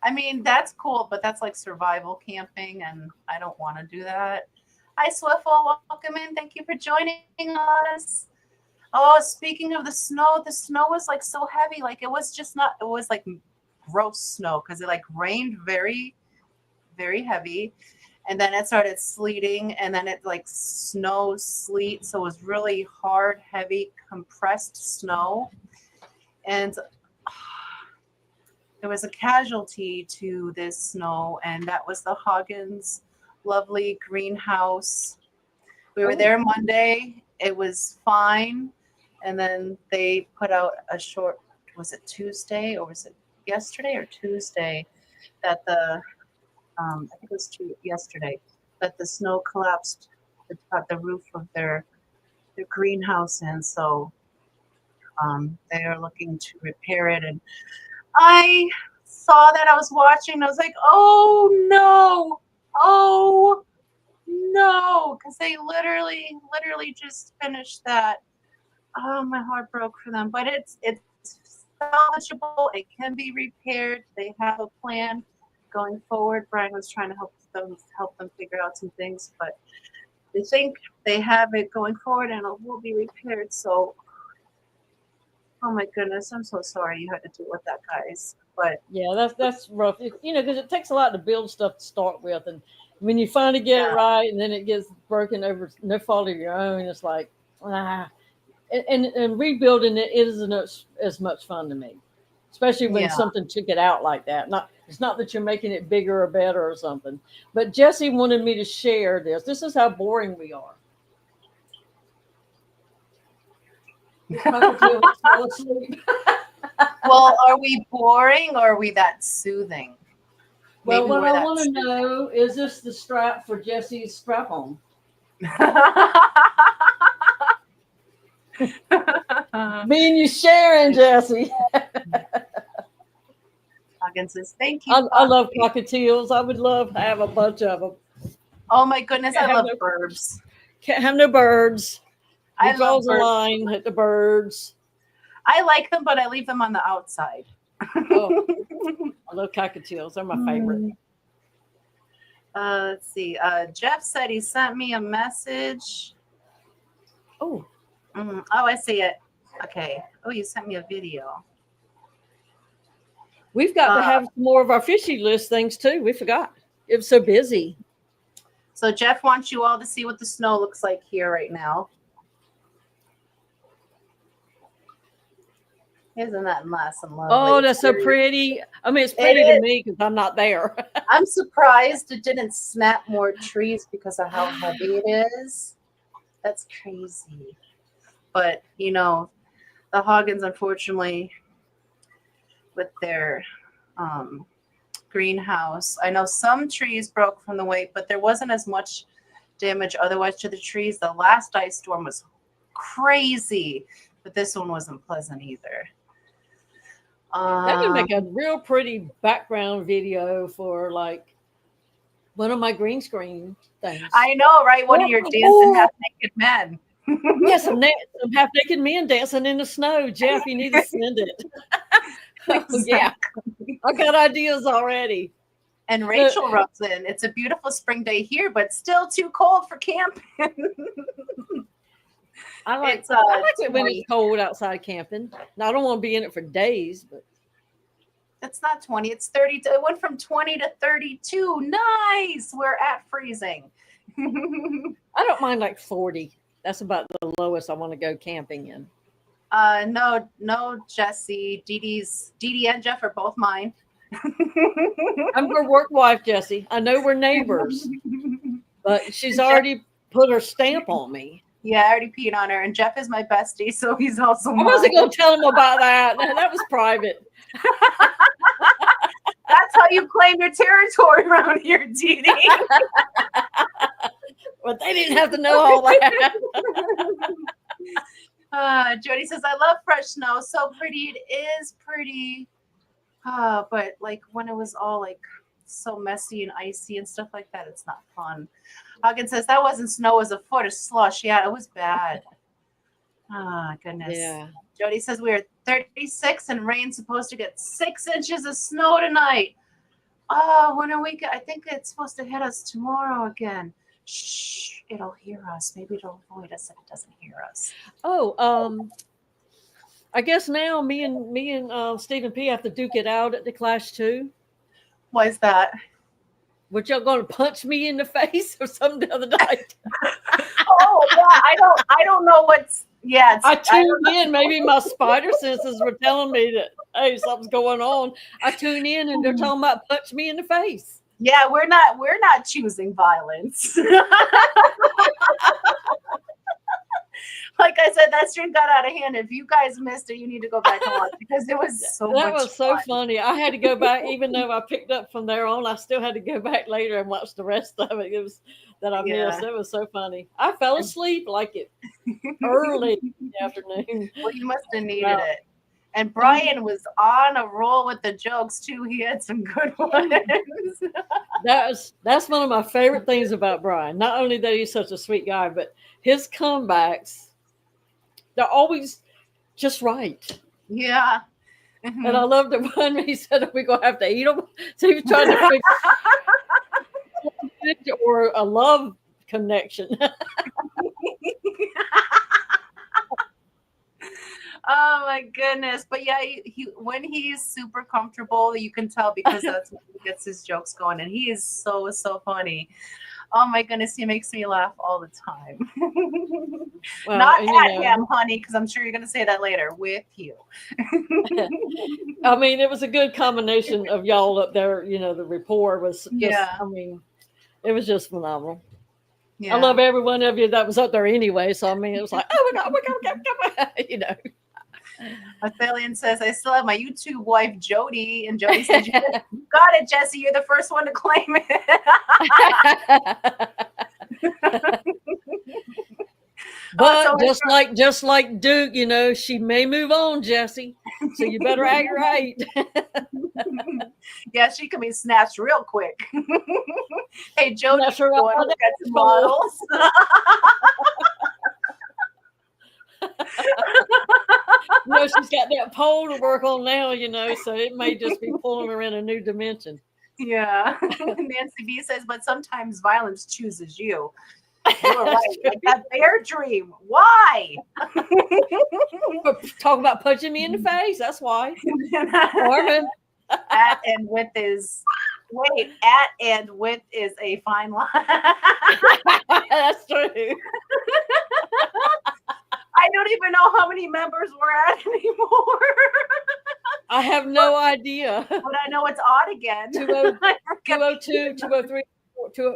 I mean, that's cool, but that's like survival camping, and I don't want to do that. Hi, Swiffle. Welcome in. Thank you for joining us. Oh, speaking of the snow was like so heavy. Like it was like gross snow because it like rained very, very heavy. And then it started sleeting and then it like snow, sleet. So it was really hard, heavy, compressed snow. And there was a casualty to this snow, and that was the Hoggins lovely greenhouse. We were there Monday. It was fine. And then they put out a short, was it Tuesday or was it yesterday or Tuesday that I think it was yesterday, that the snow collapsed at the roof of their greenhouse. And so they are looking to repair it. And I saw that, I was watching, I was like, oh no, because they literally just finished that. Oh, my heart broke for them, but it's salvageable. It can be repaired. They have a plan going forward. Brian was trying to help them figure out some things, but they think they have it going forward and it will be repaired. So, oh my goodness, I'm so sorry you had to deal with that, guys. But yeah, that's rough. Because it takes a lot to build stuff to start with, and when you finally get it right, and then it gets broken over no fault of your own, it's like and rebuilding it isn't as much fun to me. especially when Yeah. something took it out like that. It's not that you're making it bigger or better or something. But Jesse wanted me to share this. This is how boring we are. Fell asleep. Well, are we boring or are we that soothing? Well, Maybe what we're I that want to know is this the strap for Jesse's strap on? Me and you sharing, Jesse. Hawkins says, thank you. I love Poppy." cockatiels. I would love to have a bunch of them. Oh my goodness, I Can't have love no- birds. Can't have no birds. I He love draws a birds. line at the birds. I like them, but I leave them on the outside. Oh, I love cockatiels. They're my favorite. Let's see. Jeff said he sent me a message. Oh, Oh, I see it. Okay. Oh, you sent me a video. we've got to have more of our fishy list things too. We forgot. It was so busy. So Jeff wants you all to see what the snow looks like here right now. Isn't that nice and lovely? Oh, that's so pretty. I mean, it's pretty to me because I'm not there. I'm surprised it didn't snap more trees because of how heavy it is. That's crazy. But, you know, the Hoggins, unfortunately, with their greenhouse, I know some trees broke from the weight, but there wasn't as much damage otherwise to the trees. The last ice storm was crazy, but this one wasn't pleasant either. That would make a real pretty background video for like one of my green screen things. I know, right? One of your dancing half-naked men. Yes, some half naked men dancing in the snow. Jeff, you need to send it. Yeah, I got ideas already. And Rachel rubs in. It's a beautiful spring day here, but still too cold for camping. I like It's, it when it's cold outside camping. Now, I don't want to be in it for days, but It's not 20, it's 30. It went from 20 to 32. Nice. We're at freezing. I don't mind like 40. That's about the lowest I want to go camping in. No, Jesse. Didi and Jeff are both mine. I'm her work wife, Jesse. I know we're neighbors, but she's already put her stamp on me. Yeah, I already peed on her. And Jeff is my bestie, so he's also I mine. wasn't going to tell him about that. That was private. That's how you claim your territory around here, Didi. But they didn't have to know all that. Jody says, I love fresh snow. So pretty. It is pretty. But like when it was all like so messy and icy and stuff like that, it's not fun. Hawkins says, that wasn't snow, it was a foot of slush. Yeah, it was bad. Oh, goodness. Yeah. Jody says, we're 36 and rain's supposed to get 6 inches of snow tonight. Oh, when are we? I think it's supposed to hit us tomorrow again. Shh, it'll hear us. Maybe it'll avoid us if it doesn't hear us. Oh, I guess now me and Stephen P have to duke it out at the Clash too. Why is that? What, y'all going to punch me in the face or something the other night? Oh yeah, I don't know what's. Yeah, it's, I tuned in. Maybe my spider senses were telling me that hey, something's going on. I tune in and they're talking about punch me in the face. Yeah, we're not choosing violence. Like I said, that stream got out of hand. If you guys missed it, you need to go back and watch because it was so That much was so fun. funny. I had to go back, even though I picked up from there on. I still had to go back later and watch the rest of it. It was that I missed. It was so funny. I fell asleep like it early in the afternoon. Well, you must have needed it. And Brian was on a roll with the jokes too. He had some good ones. That's one of my favorite things about Brian. Not only that he's such a sweet guy, but his comebacks, they're always just right. Yeah. And I love the one where he said, we're going to have to eat them. So he was trying to figure or a love connection. Oh my goodness. But yeah, he when he's super comfortable, you can tell because that's when he gets his jokes going. And he is so funny. Oh my goodness, he makes me laugh all the time. Well, Not and, at him, honey, because I'm sure you're going to say that later. With you. I mean, it was a good combination of y'all up there. The rapport was just, Yeah. I mean, it was just phenomenal. Yeah. I love every one of you that was up there anyway. So, I mean, it was like, oh my God. Athelian says, I still have my YouTube wife, Jody. And Jody says, you got it, Jesse. You're the first one to claim it. But just like Duke, she may move on, Jesse. So you better act right. Yeah, she can be snatched real quick. Hey, Jody, Snatch her you up want on to the get some pole. models? She's got that pole to work on now, so it may just be pulling her in a new dimension. Yeah. Nancy B says, but sometimes violence chooses you. You're right. Like that bear dream. Why? Talk about punching me in the face. That's why. Norman. At and with is a fine line. That's true. I don't even know how many members we're at anymore. I have no idea. But I know it's odd again. 202, 203,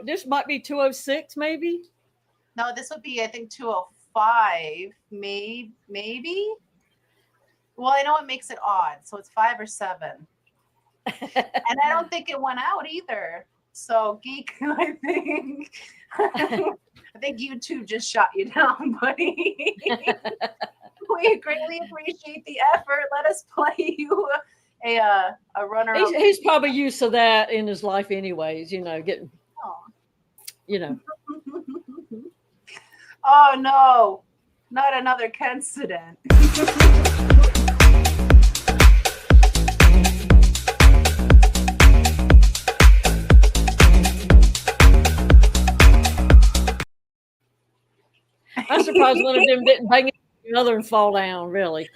this might be 206 maybe. No, this would be, I think, 205, maybe. Well, I know it makes it odd, so it's 5 or 7. And I don't think it went out either. So, Geek, I think YouTube just shot you down, buddy. We greatly appreciate the effort. Let us play you a runner. He's probably used to that in his life, anyways. Getting. Oh no, not another incident. I'm surprised one of them didn't bang into the other and fall down, really.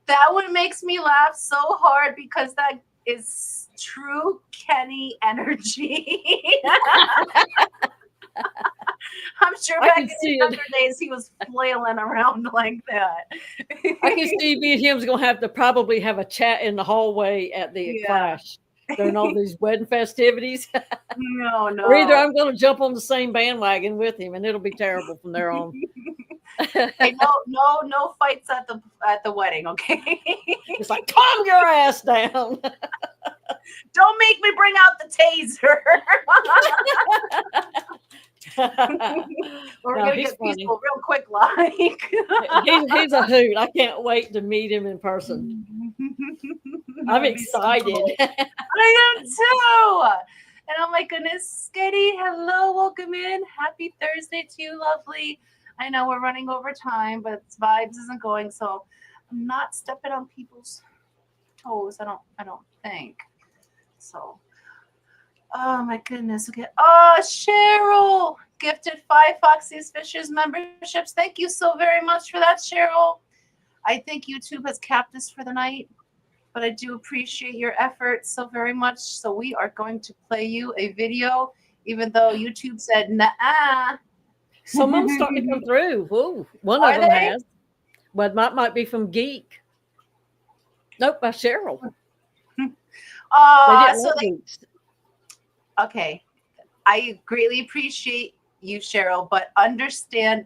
That one makes me laugh so hard because that is true Kenny energy. I'm sure back in his younger days he was flailing around like that. I can see me and him's gonna have to probably have a chat in the hallway at the clash during all these wedding festivities. No. Or either I'm gonna jump on the same bandwagon with him and it'll be terrible from there on. Hey, no fights at the wedding, okay? It's like, calm your ass down. Don't make me bring out the taser. We're gonna get peaceful real quick, like. He's a hoot. I can't wait to meet him in person. I'm excited. I am too. And oh my goodness, Skitty, hello, welcome in. Happy Thursday to you, lovely. I know we're running over time, but vibes isn't going, so I'm not stepping on people's toes. I don't think so. Oh my goodness. Okay. Oh, Cheryl gifted 5 Foxy's Fishes memberships. Thank you so very much for that, Cheryl. I think YouTube has capped us for the night, but I do appreciate your efforts so very much. So we are going to play you a video, even though YouTube said, nah. Someone's starting to come through. Ooh, one of them has. Well, it might be from Geek. Nope, by Cheryl. Okay. I greatly appreciate you, Cheryl, but understand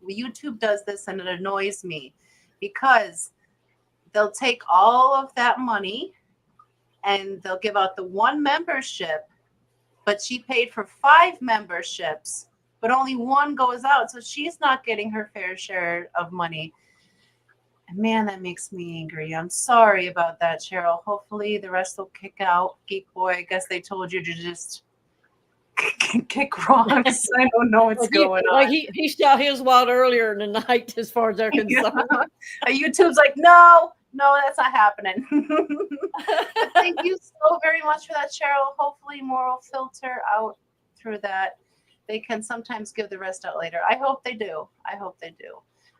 YouTube does this and it annoys me because they'll take all of that money and they'll give out the 1 membership, but she paid for 5 memberships, but only 1 goes out. So she's not getting her fair share of money. And man, that makes me angry. I'm sorry about that, Cheryl. Hopefully the rest will kick out. Geek Boy, I guess they told you to just kick rocks. I don't know what's going on. Like he shot his wad earlier in the night as far as they're concerned. YouTube's like, no, that's not happening. Thank you so very much for that, Cheryl. Hopefully more will filter out through that. They can sometimes give the rest out later. I hope they do.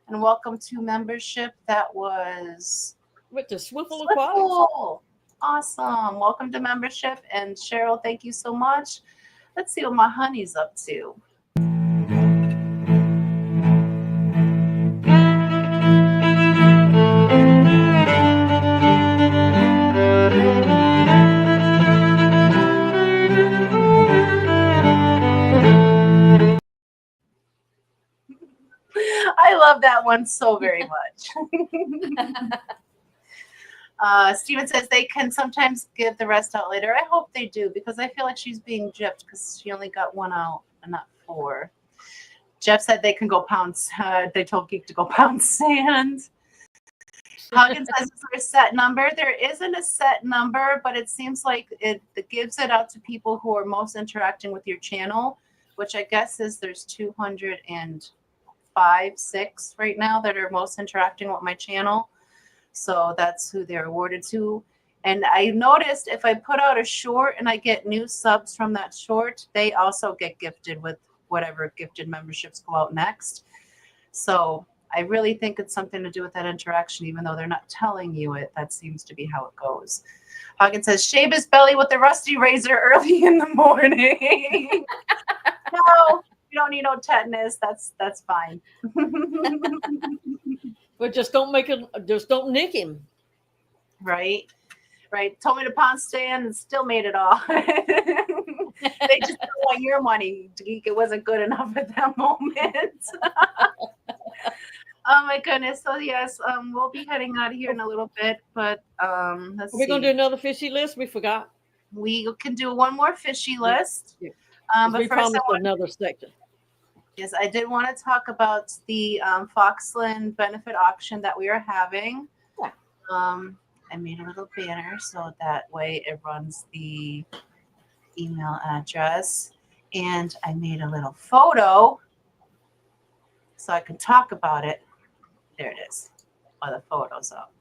And welcome to membership. That was with the Swiffle Aquatics. Awesome. Welcome to membership. And Cheryl, thank you so much. Let's see what my honey's up to. that one so very much. Steven says they can sometimes give the rest out later. I hope they do, because I feel like she's being gypped because she only got one out and not 4. Jeff said they can go pound. They told Geek to go pound sand. Huggins says, is there a set number? There isn't a set number, but it seems like it gives it out to people who are most interacting with your channel, which I guess is there's 205, 6 right now that are most interacting with my channel. So that's who they're awarded to. And I noticed if I put out a short and I get new subs from that short, they also get gifted with whatever gifted memberships go out next. So I really think it's something to do with that interaction, even though they're not telling you it. That seems to be how it goes. Hagen says, shave his belly with a rusty razor early in the morning. No, you don't need no tetanus. That's fine. But just don't nick him. Right. Told me to pound stand and still made it all. They just don't want your money, Geek. It wasn't good enough at that moment. Oh my goodness. So yes, we'll be heading out of here in a little bit, but let's see. We're gonna do another fishy list. We forgot. We can do one more fishy list. Yeah. But we first promised another section. Yes, I did want to talk about the Foxland benefit auction that we are having. Yeah. I made a little banner so that way it runs the email address, and I made a little photo so I can talk about it. There it is. Oh, the photo's up.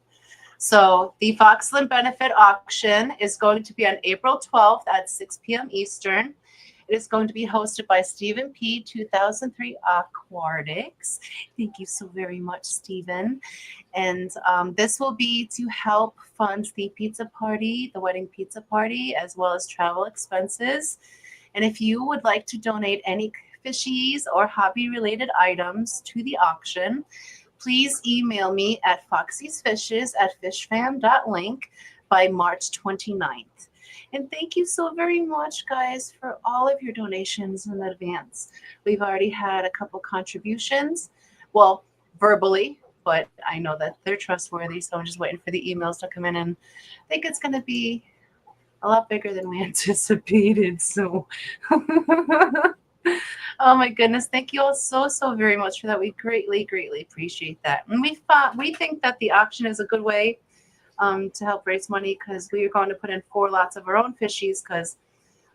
So the Foxland benefit auction is going to be on April 12th at 6 p.m. Eastern. It is going to be hosted by Stephen P. 2003 Aquatics. Thank you so very much, Stephen. And this will be to help fund the pizza party, the wedding pizza party, as well as travel expenses. And if you would like to donate any fishies or hobby-related items to the auction, please email me at foxysfishes@fishfam.link by March 29th. And thank you so very much, guys, for all of your donations in advance. We've already had a couple contributions, well, verbally, but I know that they're trustworthy, so I'm just waiting for the emails to come in, and I think it's going to be a lot bigger than we anticipated. So, oh my goodness, thank you all so very much for that. We greatly appreciate that. And we think that the auction is a good way to help raise money, because we are going to put in 4 lots of our own fishies, because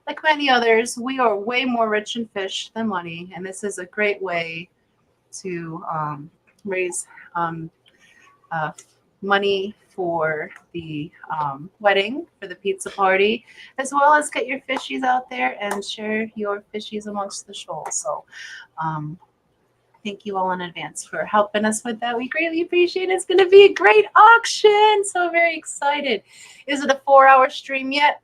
like many others, we are way more rich in fish than money, and this is a great way to raise money for the wedding, for the pizza party, as well as get your fishies out there and share your fishies amongst the shoal. So thank you all in advance for helping us with that. We greatly appreciate it. It's going to be a great auction. So very excited. Is it a 4-hour stream yet?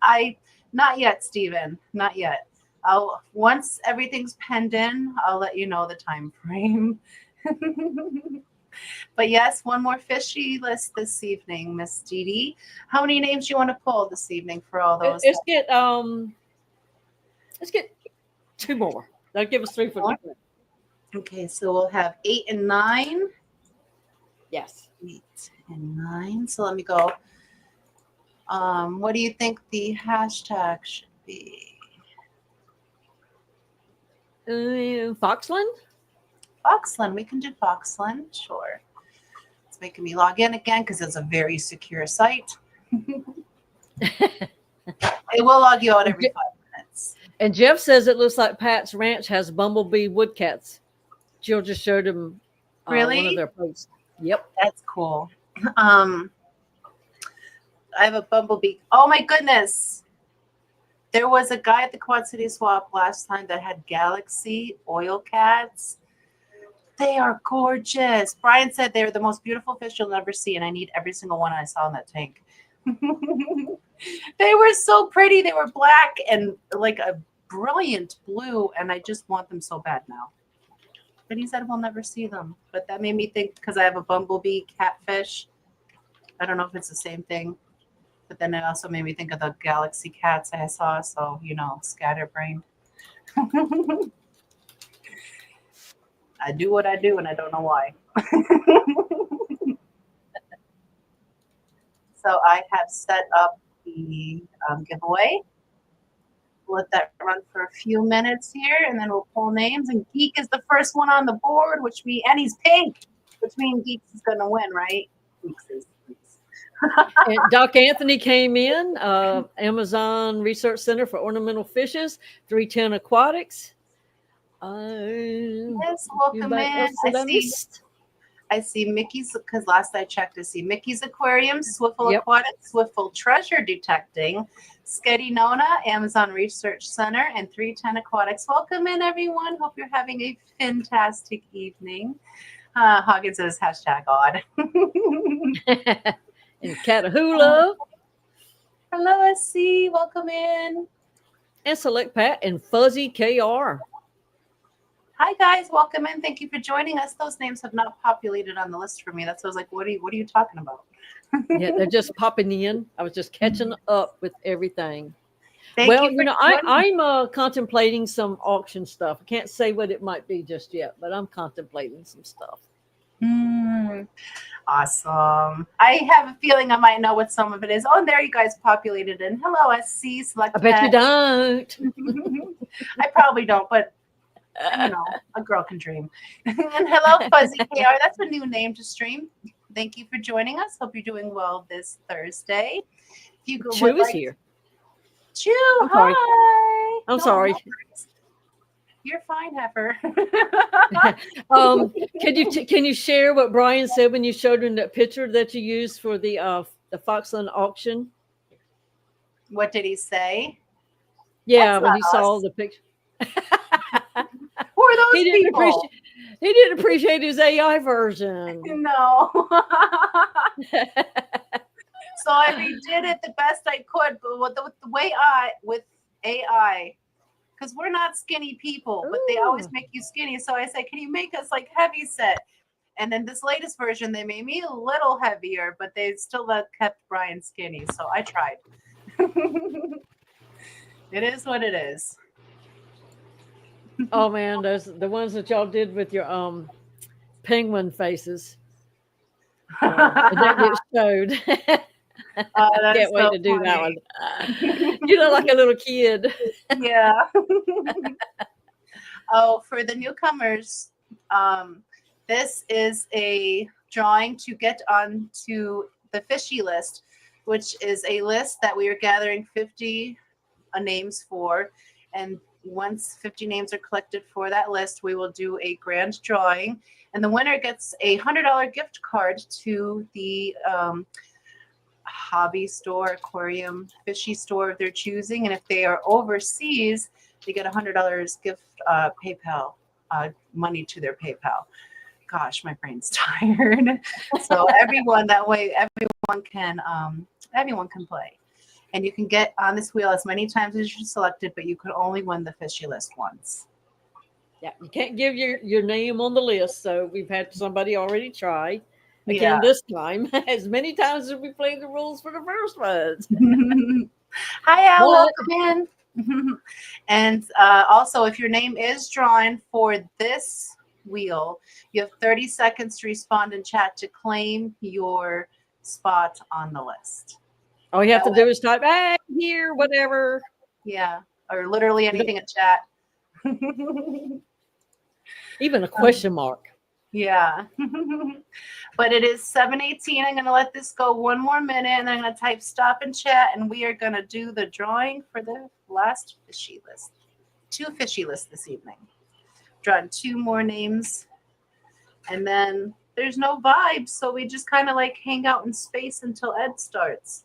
Not yet, Stephen. Not yet. Once everything's penned in, I'll let you know the time frame. But yes, one more fishy list this evening, Miss Didi. How many names do you want to pull this evening for all those? Let's get 2 more. That'll give us 3 for the group. Okay, so we'll have 8 and 9. Yes. 8 and 9. So let me go. What do you think the hashtag should be? Foxland? Foxland. We can do Foxland. Sure. It's making me log in again because it's a very secure site. It will log you out every 5 minutes. And Jeff says it looks like Pat's Ranch has bumblebee woodcats. Jill just showed him Really? one of their posts. Yep. That's cool. I have a bumblebee. Oh my goodness. There was a guy at the Quad City Swap last time that had Galaxy oil cats. They are gorgeous. Brian said they're the most beautiful fish you'll ever see, and I need every single one I saw in that tank. They were so pretty. They were black and like a brilliant blue, and I just want them so bad now. But he said we'll never see them. But that made me think, because I have a bumblebee catfish. I don't know if it's the same thing. But then it also made me think of the Galaxy cats I saw. So, scatterbrained. I do what I do, and I don't know why. So I have set up the giveaway. Let that run for a few minutes here, and then we'll pull names. And Geek is the first one on the board, and he's pink, which means Geeks is going to win, right? Geeks is. And Doc Anthony came in, Amazon Research Center for Ornamental Fishes, 310 Aquatics. Yes, welcome anybody in. else that I see Mickey's, because last I checked, I see Mickey's Aquarium, Swiffle Yep. Aquatics, Swiffle Treasure Detecting, Sketty Nona, Amazon Research Center, and 310 Aquatics. Welcome in, everyone. Hope you're having a fantastic evening. Hoggins says #odd. And Catahoula. Hello, SC. Welcome in. And Select Pat and Fuzzy KR. Hi, guys. Welcome in. Thank you for joining us. Those names have not populated on the list for me. That's why I was like, what are you talking about? Yeah, they're just popping in. I was just catching up with everything. Thank Well, you for I'm contemplating some auction stuff. I can't say what it might be just yet, but I'm contemplating some stuff. Awesome. I have a feeling I might know what some of it is. Oh, and there you guys populated in. Hello, SC. Select I bet you Pet. don't. I probably don't, but a girl can dream. And hello, Fuzzy KR. That's a new name to stream. Thank you for joining us. Hope you're doing well this Thursday. If you go, Chew is here. Chew, I'm sorry. hi. I'm No, sorry. no worries. You're fine, Heifer. Can you share what Brian said when you showed him that picture that you used for the Foxland auction? What did he say? Yeah, That's when he not saw us. the picture. Who are those He didn't people? He didn't appreciate his AI version. No. So I redid it the best I could, but with AI, because we're not skinny people, but they always make you skinny. So I said, can you make us like heavy set? And then this latest version, they made me a little heavier, but they still kept Brian skinny. So I tried. It is what it is. Oh man, those the ones that y'all did with your penguin faces. That get showed. That is Can't wait so to do that funny. one. You look like a little kid. Yeah. Oh, for the newcomers, this is a drawing to get onto the fishy list, which is a list that we are gathering 50 names for. And once 50 names are collected for that list, we will do a grand drawing. And the winner gets a $100 gift card to the hobby store, aquarium, fishy store of their choosing. And if they are overseas, they get $100 gift PayPal money to their PayPal. Gosh, my brain's tired. So everyone can play. And you can get on this wheel as many times as you're selected, but you can only win the fishy list once. Yeah, you can't give your name on the list. So we've had somebody already try again Yeah. this time, as many times as we played the rules for the first ones. Hi, Al. What? Welcome in. And also, if your name is drawn for this wheel, you have 30 seconds to respond in chat to claim your spot on the list. All you have to do is type, hey, here, whatever. Yeah, or literally anything in chat. Even a question mark. Yeah. But it is 7:18. I'm going to let this go one more minute, and then I'm going to type stop in chat, and we are going to do the drawing for the last fishy list. 2 fishy lists this evening. Drawn 2 more names, and then there's no vibes, so we just kind of like hang out in space until Ed starts.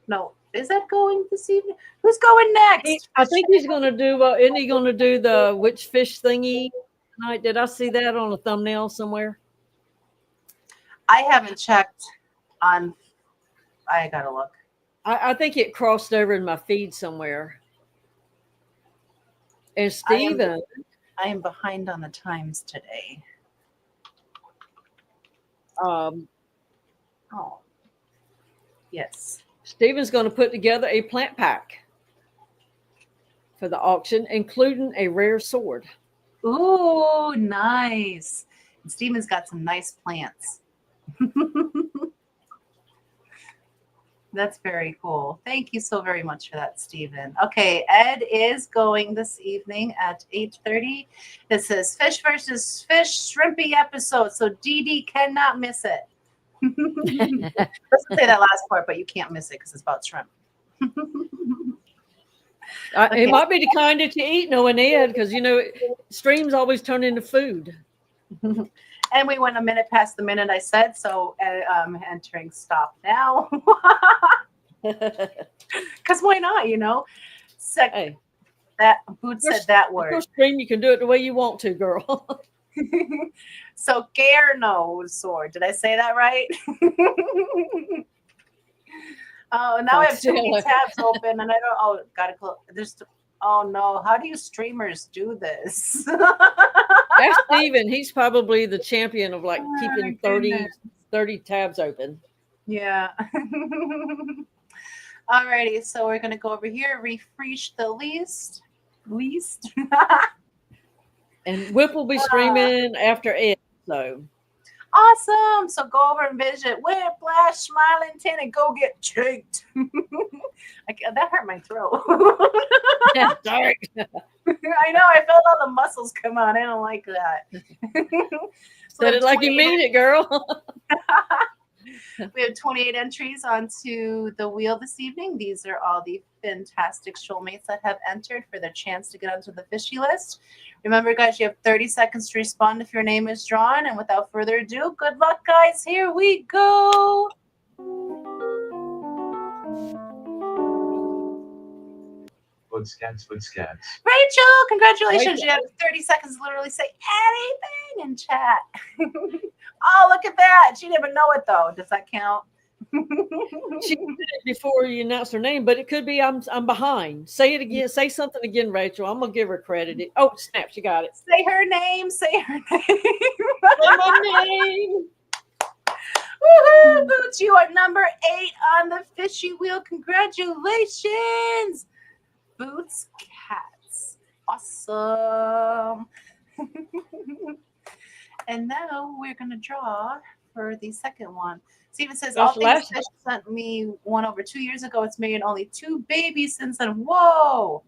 No, is Ed going this evening? Who's going next? I think he's going to do, isn't he going to do the which fish thingy tonight? Did I see that on a thumbnail somewhere? I haven't checked on. I gotta look. I think it crossed over in my feed somewhere. And Steven. I am behind on the times today. Oh, yes. Steven's going to put together a plant pack for the auction, including a rare sword. Ooh, nice. Steven's got some nice plants. That's very cool. Thank you so very much for that, Steven. Okay, Ed is going this evening at 8:30. This is Fish versus Fish Shrimpy episode, so Didi cannot miss it. Let's say that last part, but you can't miss it because it's about shrimp. Okay. It might be the kind that you eat, knowing Ed, because streams always turn into food. And we went a minute past the minute I said, so entering stop now. Because why not, Hey, that Boots said that Your word. stream, you can do it the way you want to, girl. So Garnosaur, did I say that right? Oh, now I have too many tabs open, and I don't. Oh, gotta close. Oh no, how do you streamers do this? Ask Steven. He's probably the champion of keeping 30 tabs open. Yeah. Alrighty, so we're gonna go over here, refresh the least. And Whip will be streaming after Ed. So Awesome. So go over and visit Whiplash, Smiling Tin, and go get checked. That hurt my throat. sorry. I know. I felt all the muscles come on. I don't like that. Said it like you mean it, girl. We have 28 entries onto the wheel this evening. These are all the fantastic shoalmates that have entered for their chance to get onto the fishy list. Remember, guys, you have 30 seconds to respond if your name is drawn. And without further ado, good luck, guys. Here we go. Foot scans. Rachel, congratulations. You have 30 seconds to literally say anything in chat. Oh, look at that. She didn't even know it, though. Does that count? She did it before you announced her name, but it could be I'm behind. Say it again. Say something again, Rachel. I'm gonna give her credit. Oh, snap! She got it. Say her name. Say her name. Say my name. Woohoo, Boots! You are number 8 on the fishy wheel. Congratulations, Boots Cats. Awesome. And now we're gonna draw for the second one. Steven says, all things fish sent me one over 2 years ago. It's made only 2 babies since then. Whoa.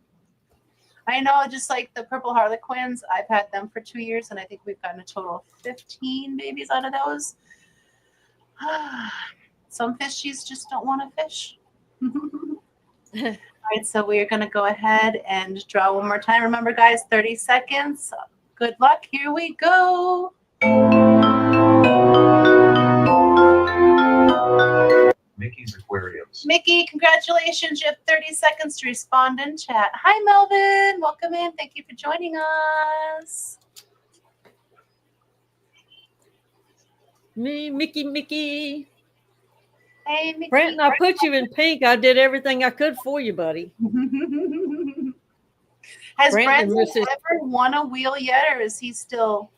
I know, just like the purple harlequins, I've had them for 2 years, and I think we've gotten a total of 15 babies out of those. Some fishies just don't want to fish. All right, so we're going to go ahead and draw one more time. Remember, guys, 30 seconds. Good luck. Here we go. Mickey's Aquariums. Mickey, congratulations. You have 30 seconds to respond in chat. Hi, Melvin. Welcome in. Thank you for joining us. Me, Mickey. Hey, Mickey. Brandon, I put you in pink. I did everything I could for you, buddy. Has Brandon Brandon ever won a wheel yet, or is he still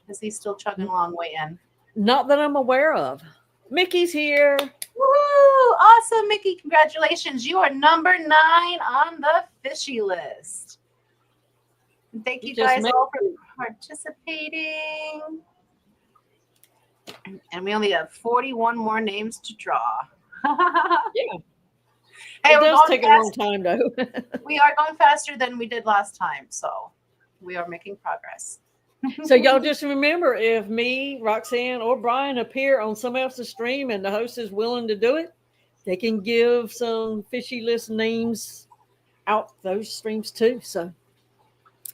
chugging along way in? Not that I'm aware of. Mickey's here. Woo! Awesome, Mickey. Congratulations. You are number 9 on the fishy list. And thank you guys all for participating. And we only have 41 more names to draw. Yeah. Hey, It does take a long time, though. We are going faster than we did last time, so we are making progress. So y'all just remember, if me, Roxanne, or Brian appear on someone else's stream and the host is willing to do it, they can give some fishy list names out those streams too. So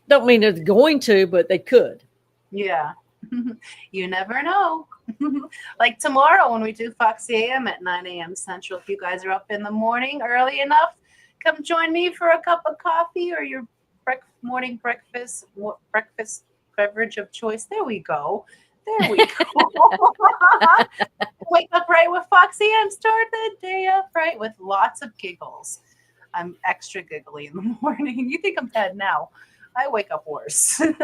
don't mean they're going to, but they could. Yeah. You never know. Like tomorrow when we do Foxy AM at 9 a.m. Central, if you guys are up in the morning early enough, come join me for a cup of coffee or your morning breakfast beverage of choice. There we go. There we go. Wake up right with Foxy and start the day off right with lots of giggles. I'm extra giggly in the morning. You think I'm bad now. I wake up worse. And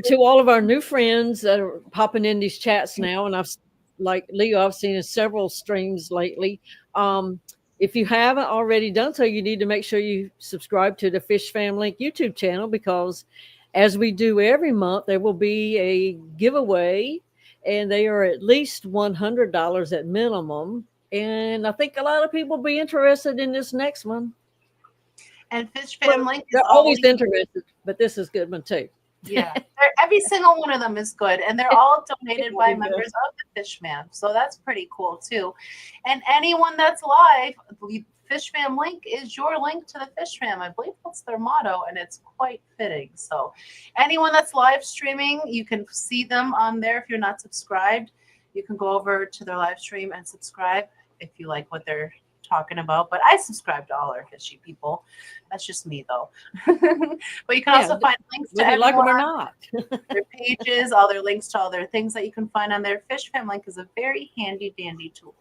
to all of our new friends that are popping in these chats now, and like Leo, I've seen in several streams lately. If you haven't already done so, you need to make sure you subscribe to the Fish Family YouTube channel, because as we do every month, there will be a giveaway, and they are at least $100 at minimum. And I think a lot of people will be interested in this next one. And Fish Fam Link is They're always interested, but this is a good one too. Yeah, every single one of them is good, and they're all donated by members of the Fish Fam, so that's pretty cool too. And anyone that's live, Fish Fam Link is your link to the Fish Fam. I believe that's their motto, and it's quite fitting. So anyone that's live streaming, you can see them on there. If you're not subscribed, you can go over to their live stream and subscribe if you like what they're talking about. But I subscribe to all our fishy people. That's just me though. But you can also find links to whether you like them or everyone, not. their pages, all their links to all their things that you can find on their Fish Fam Link is a very handy dandy tool.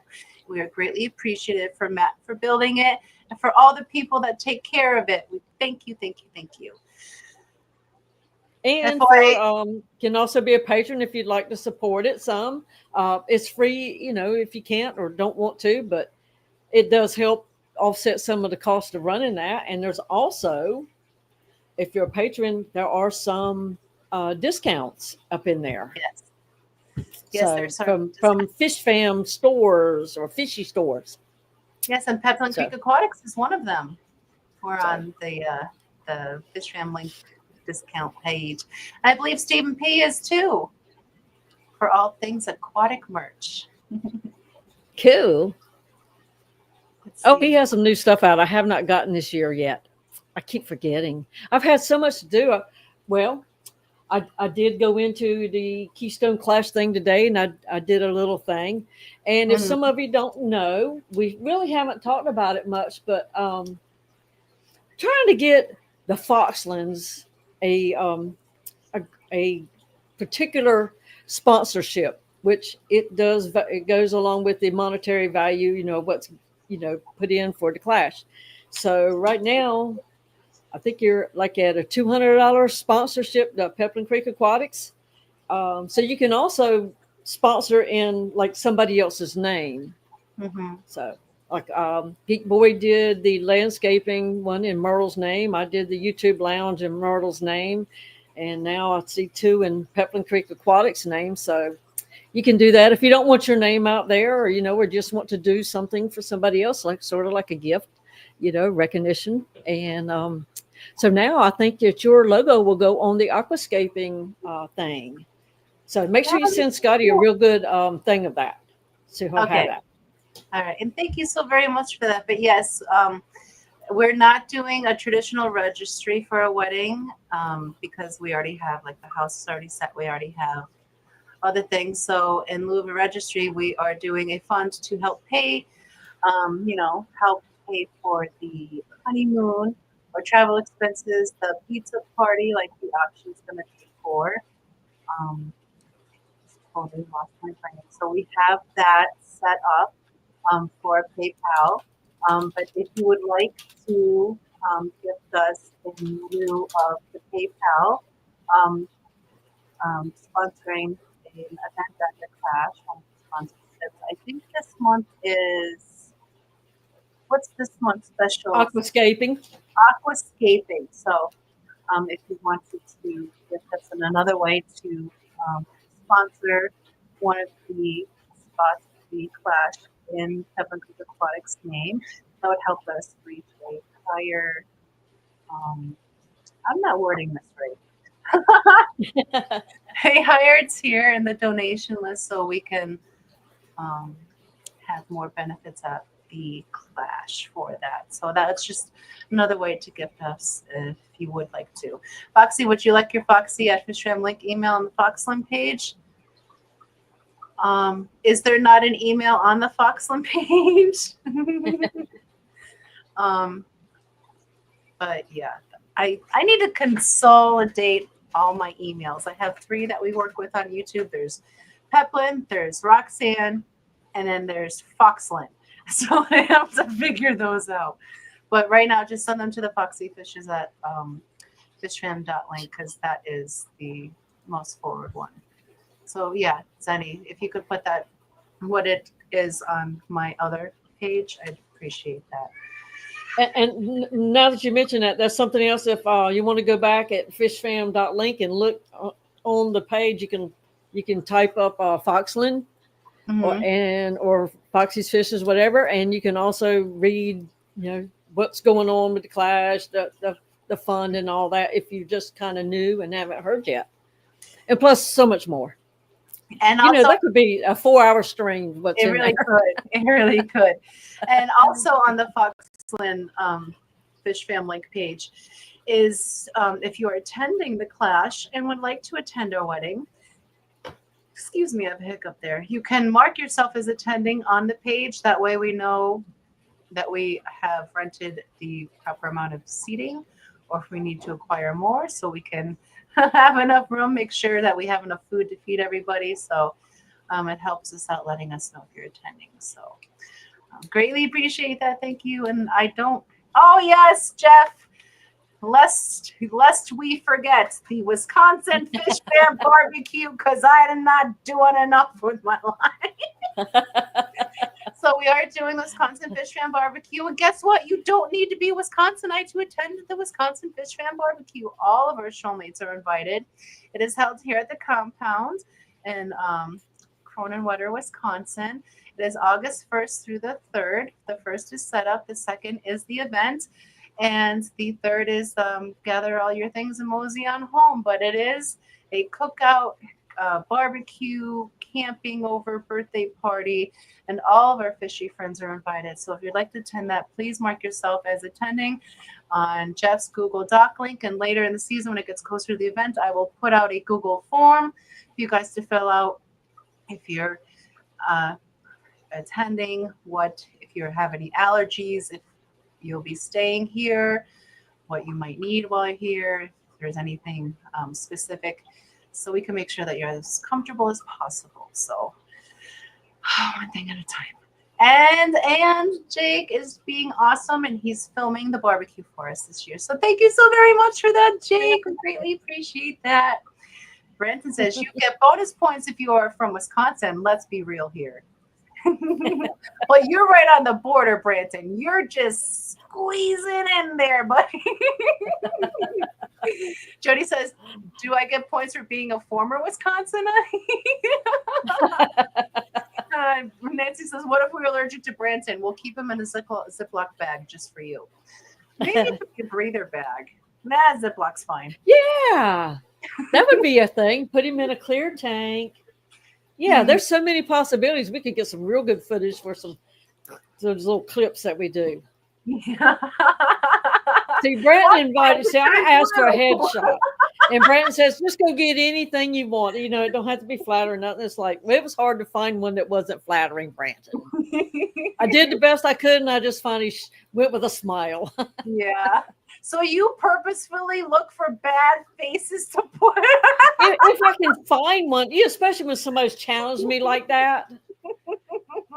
We are greatly appreciative for Matt for building it and for all the people that take care of it. We thank you, thank you, thank you. And can also be a patron if you'd like to support it some. It's free, if you can't or don't want to, but it does help offset some of the cost of running that. And there's also, if you're a patron, there are some discounts up in there. Yes. Yes, so there's from Fish Fam stores or fishy stores. Yes, and Pepperland Creek Aquatics is one of them. We're on the Fish Fam Link discount page. I believe Stephen P is too, for all things aquatic merch. Cool. Oh, he has some new stuff out. I have not gotten this year yet. I keep forgetting. I've had so much to do. I did go into the Keystone Clash thing today, and I did a little thing. And if some of you don't know, we really haven't talked about it much, but trying to get the Foxlands a particular sponsorship, which it goes along with the monetary value, what's put in for the Clash. So right now, I think you're like at a $200 sponsorship to Pepperland Creek Aquatics. So you can also sponsor in like somebody else's name. Mm-hmm. So like Geek Boy did the landscaping one in Myrtle's name. I did the YouTube Lounge in Myrtle's name. And now I see 2 in Pepperland Creek Aquatics name. So you can do that if you don't want your name out there, or, or just want to do something for somebody else, like sort of like a gift, recognition. And so now I think that your logo will go on the aquascaping thing. So make sure you send Scotty a real good thing of that. So he'll have that. All right. And thank you so very much for that. But yes, we're not doing a traditional registry for a wedding because we already have, like, the house is already set. We already have other things. So in lieu of a registry, we are doing a fund to help pay, help pay for the honeymoon or travel expenses, the pizza party, like the auction's going to pay for. Totally lost my brain. So we have that set up for PayPal. But if you would like to gift us in lieu of the PayPal, sponsoring an event at the Clash, sponsorships. I think this month is, what's this month's special? Aquascaping. So if you wanted to gift us in another way to sponsor one of the spots of the Clash in Pepperland Creek Aquatics name, that would help us reach a higher, I'm not wording this right, a higher tier in the donation list so we can have more benefits at the Clash for that. So that's just another way to gift us if you would like to. Foxy, would you like your Foxy at Fish Fam Link email on the Foxland page? Is there not an email on the Foxland page? But yeah, I need to consolidate all my emails. I have 3 that we work with on YouTube. There's Pepland, there's Roxanne, and then there's Foxland. So I have to figure those out. But right now, just send them to the Foxy Fishes at fishfam.link because that is the most forward one. So yeah, Zenny, if you could put that, what it is on my other page, I'd appreciate that. Now that you mention that, that's something else. If you want to go back at fishfam.link and look on the page, you can type up Foxland or Foxy's Fishes, whatever, and you can also read, what's going on with the clash, the fund, and all that. If you just kind of knew and haven't heard yet, and plus so much more. And also, that could be a 4-hour stream. It really could. And also on the Foxland Fish Fam link page is if you are attending the clash and would like to attend our wedding, excuse me, I have a hiccup there. You can mark yourself as attending on the page. That way we know that we have rented the proper amount of seating, or if we need to acquire more so we can have enough room, make sure that we have enough food to feed everybody. So it helps us out letting us know if you're attending. So greatly appreciate that. Thank you. And oh yes, Jeff, lest we forget the Wisconsin Fish Fam barbecue, because I am not doing enough with my life. So we are doing Wisconsin Fish Fam barbecue, and guess what? You don't need to be a Wisconsinite to attend the Wisconsin Fish Fam barbecue. All of our shoalmates are invited. It is held here at the compound in Cronenwater, Wisconsin. It is August 1st through the 3rd. The 1st is set up. The 2nd is the event. And the 3rd is gather all your things and mosey on home. But it is a cookout, barbecue, camping over, birthday party, and all of our fishy friends are invited. So if you'd like to attend that, please mark yourself as attending on Jeff's Google Doc link. And later in the season, when it gets closer to the event, I will put out a Google form for you guys to fill out if you're attending, if you have any allergies, if you'll be staying here, what you might need while you're here, if there's anything specific, so we can make sure that you're as comfortable as possible. So one thing at a time. And Jake is being awesome, and he's filming the barbecue for us this year. So thank you so very much for that, Jake. We greatly appreciate that. Branton says you get bonus points if you are from Wisconsin. Let's be real here. Well, you're right on the border, Branton. You're just squeezing in there, buddy. Jody says, do I get points for being a former Wisconsinite? Nancy says, what if we're allergic to Branton? We'll keep him in a Ziploc bag just for you. Maybe a breather bag. Nah, Ziplocs fine. Yeah, that would be a thing. Put him in a clear tank. Yeah, there's so many possibilities. We could get some real good footage for those little clips that we do. Yeah. See, Brandon invited. See, I asked for a headshot, and Brandon says, "Just go get anything you want. It don't have to be flat or nothing." It's like it was hard to find one that wasn't flattering, Brandon. I did the best I could, and I just finally went with a smile. Yeah. So you purposefully look for bad faces to put. If I can find one, especially when somebody's challenged me like that.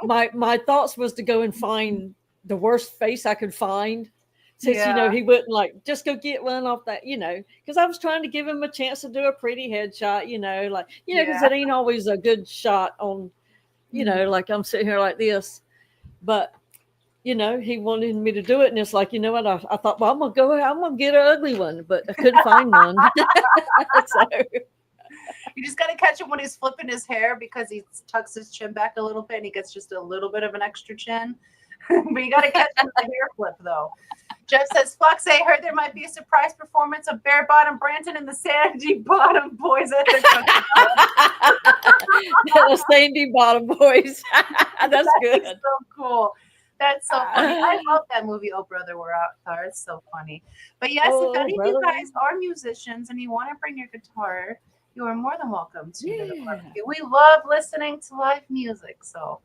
My thoughts was to go and find the worst face I could find. Since he wouldn't just go get one off that, because I was trying to give him a chance to do a pretty headshot, because it ain't always a good shot on, like I'm sitting here like this, but he wanted me to do it, and it's like, you know what? I thought, well, I'm gonna get an ugly one, but I couldn't find one. So you just got to catch him when he's flipping his hair, because he tucks his chin back a little bit and he gets just a little bit of an extra chin. But you got to catch him with the hair flip, though. Jeff says, Flux, I heard there might be a surprise performance of Bare Bottom Branton and the Sandy Bottom Boys at the The Sandy Bottom Boys. That's good. So cool. That's so funny. I love that movie, Oh Brother, Where Art Thou. It's so funny. But yes, if any of you guys are musicians and you want to bring your guitar, you are more than welcome to the barbecue. We love listening to live music, so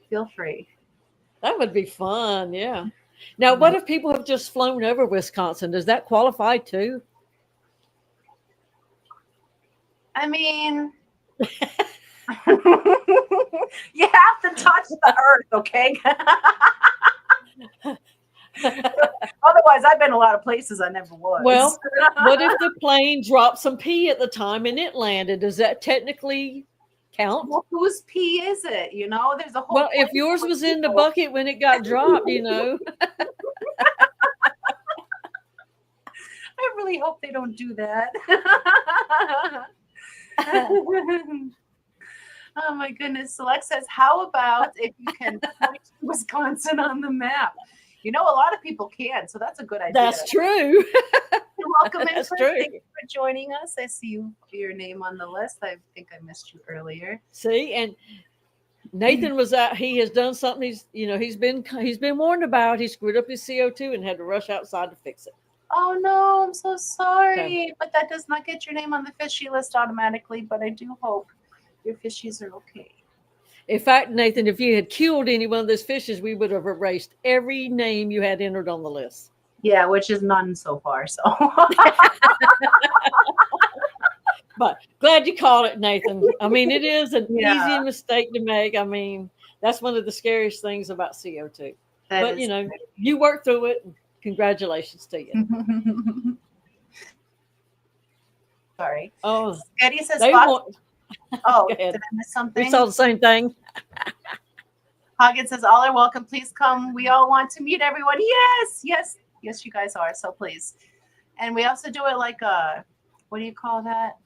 feel free. That would be fun, yeah. Now, what if people have just flown over Wisconsin? Does that qualify too? I mean, you have to touch the earth, okay? Otherwise, I've been a lot of places I never was. Well, what if the plane dropped some pee at the time and it landed? Does that technically count? Well, whose pee is it? There's a whole. Well, if yours was in the bucket when it got dropped, They don't do that. Oh my goodness. Select says, how about if you can point Wisconsin on the map? You know, a lot of people can, so that's a good idea. That's true. You're welcome in. That's Chris. true. Thank you for joining us. I see your name on the list. I think I missed you earlier. See, and Nathan was out. He has done something. He's been warned about. He screwed up his CO2 and had to rush outside to fix it. Oh no, I'm so sorry. But that does not get your name on the fishy list automatically. But I do hope your fishies are okay. In fact, Nathan, if you had killed any one of those fishes, we would have erased every name you had entered on the list. Yeah, which is none so far. So, but glad you caught it, Nathan. I mean, it is an Yeah. easy mistake to make. I mean, that's one of the scariest things about CO2. But you worked through it. Congratulations to you. Sorry. Oh, Eddie says, Go ahead. did I miss something? We saw the same thing. Hagen says, all are welcome. Please come. We all want to meet everyone. Yes, yes, yes, you guys are. So please. And we also do it like what do you call that?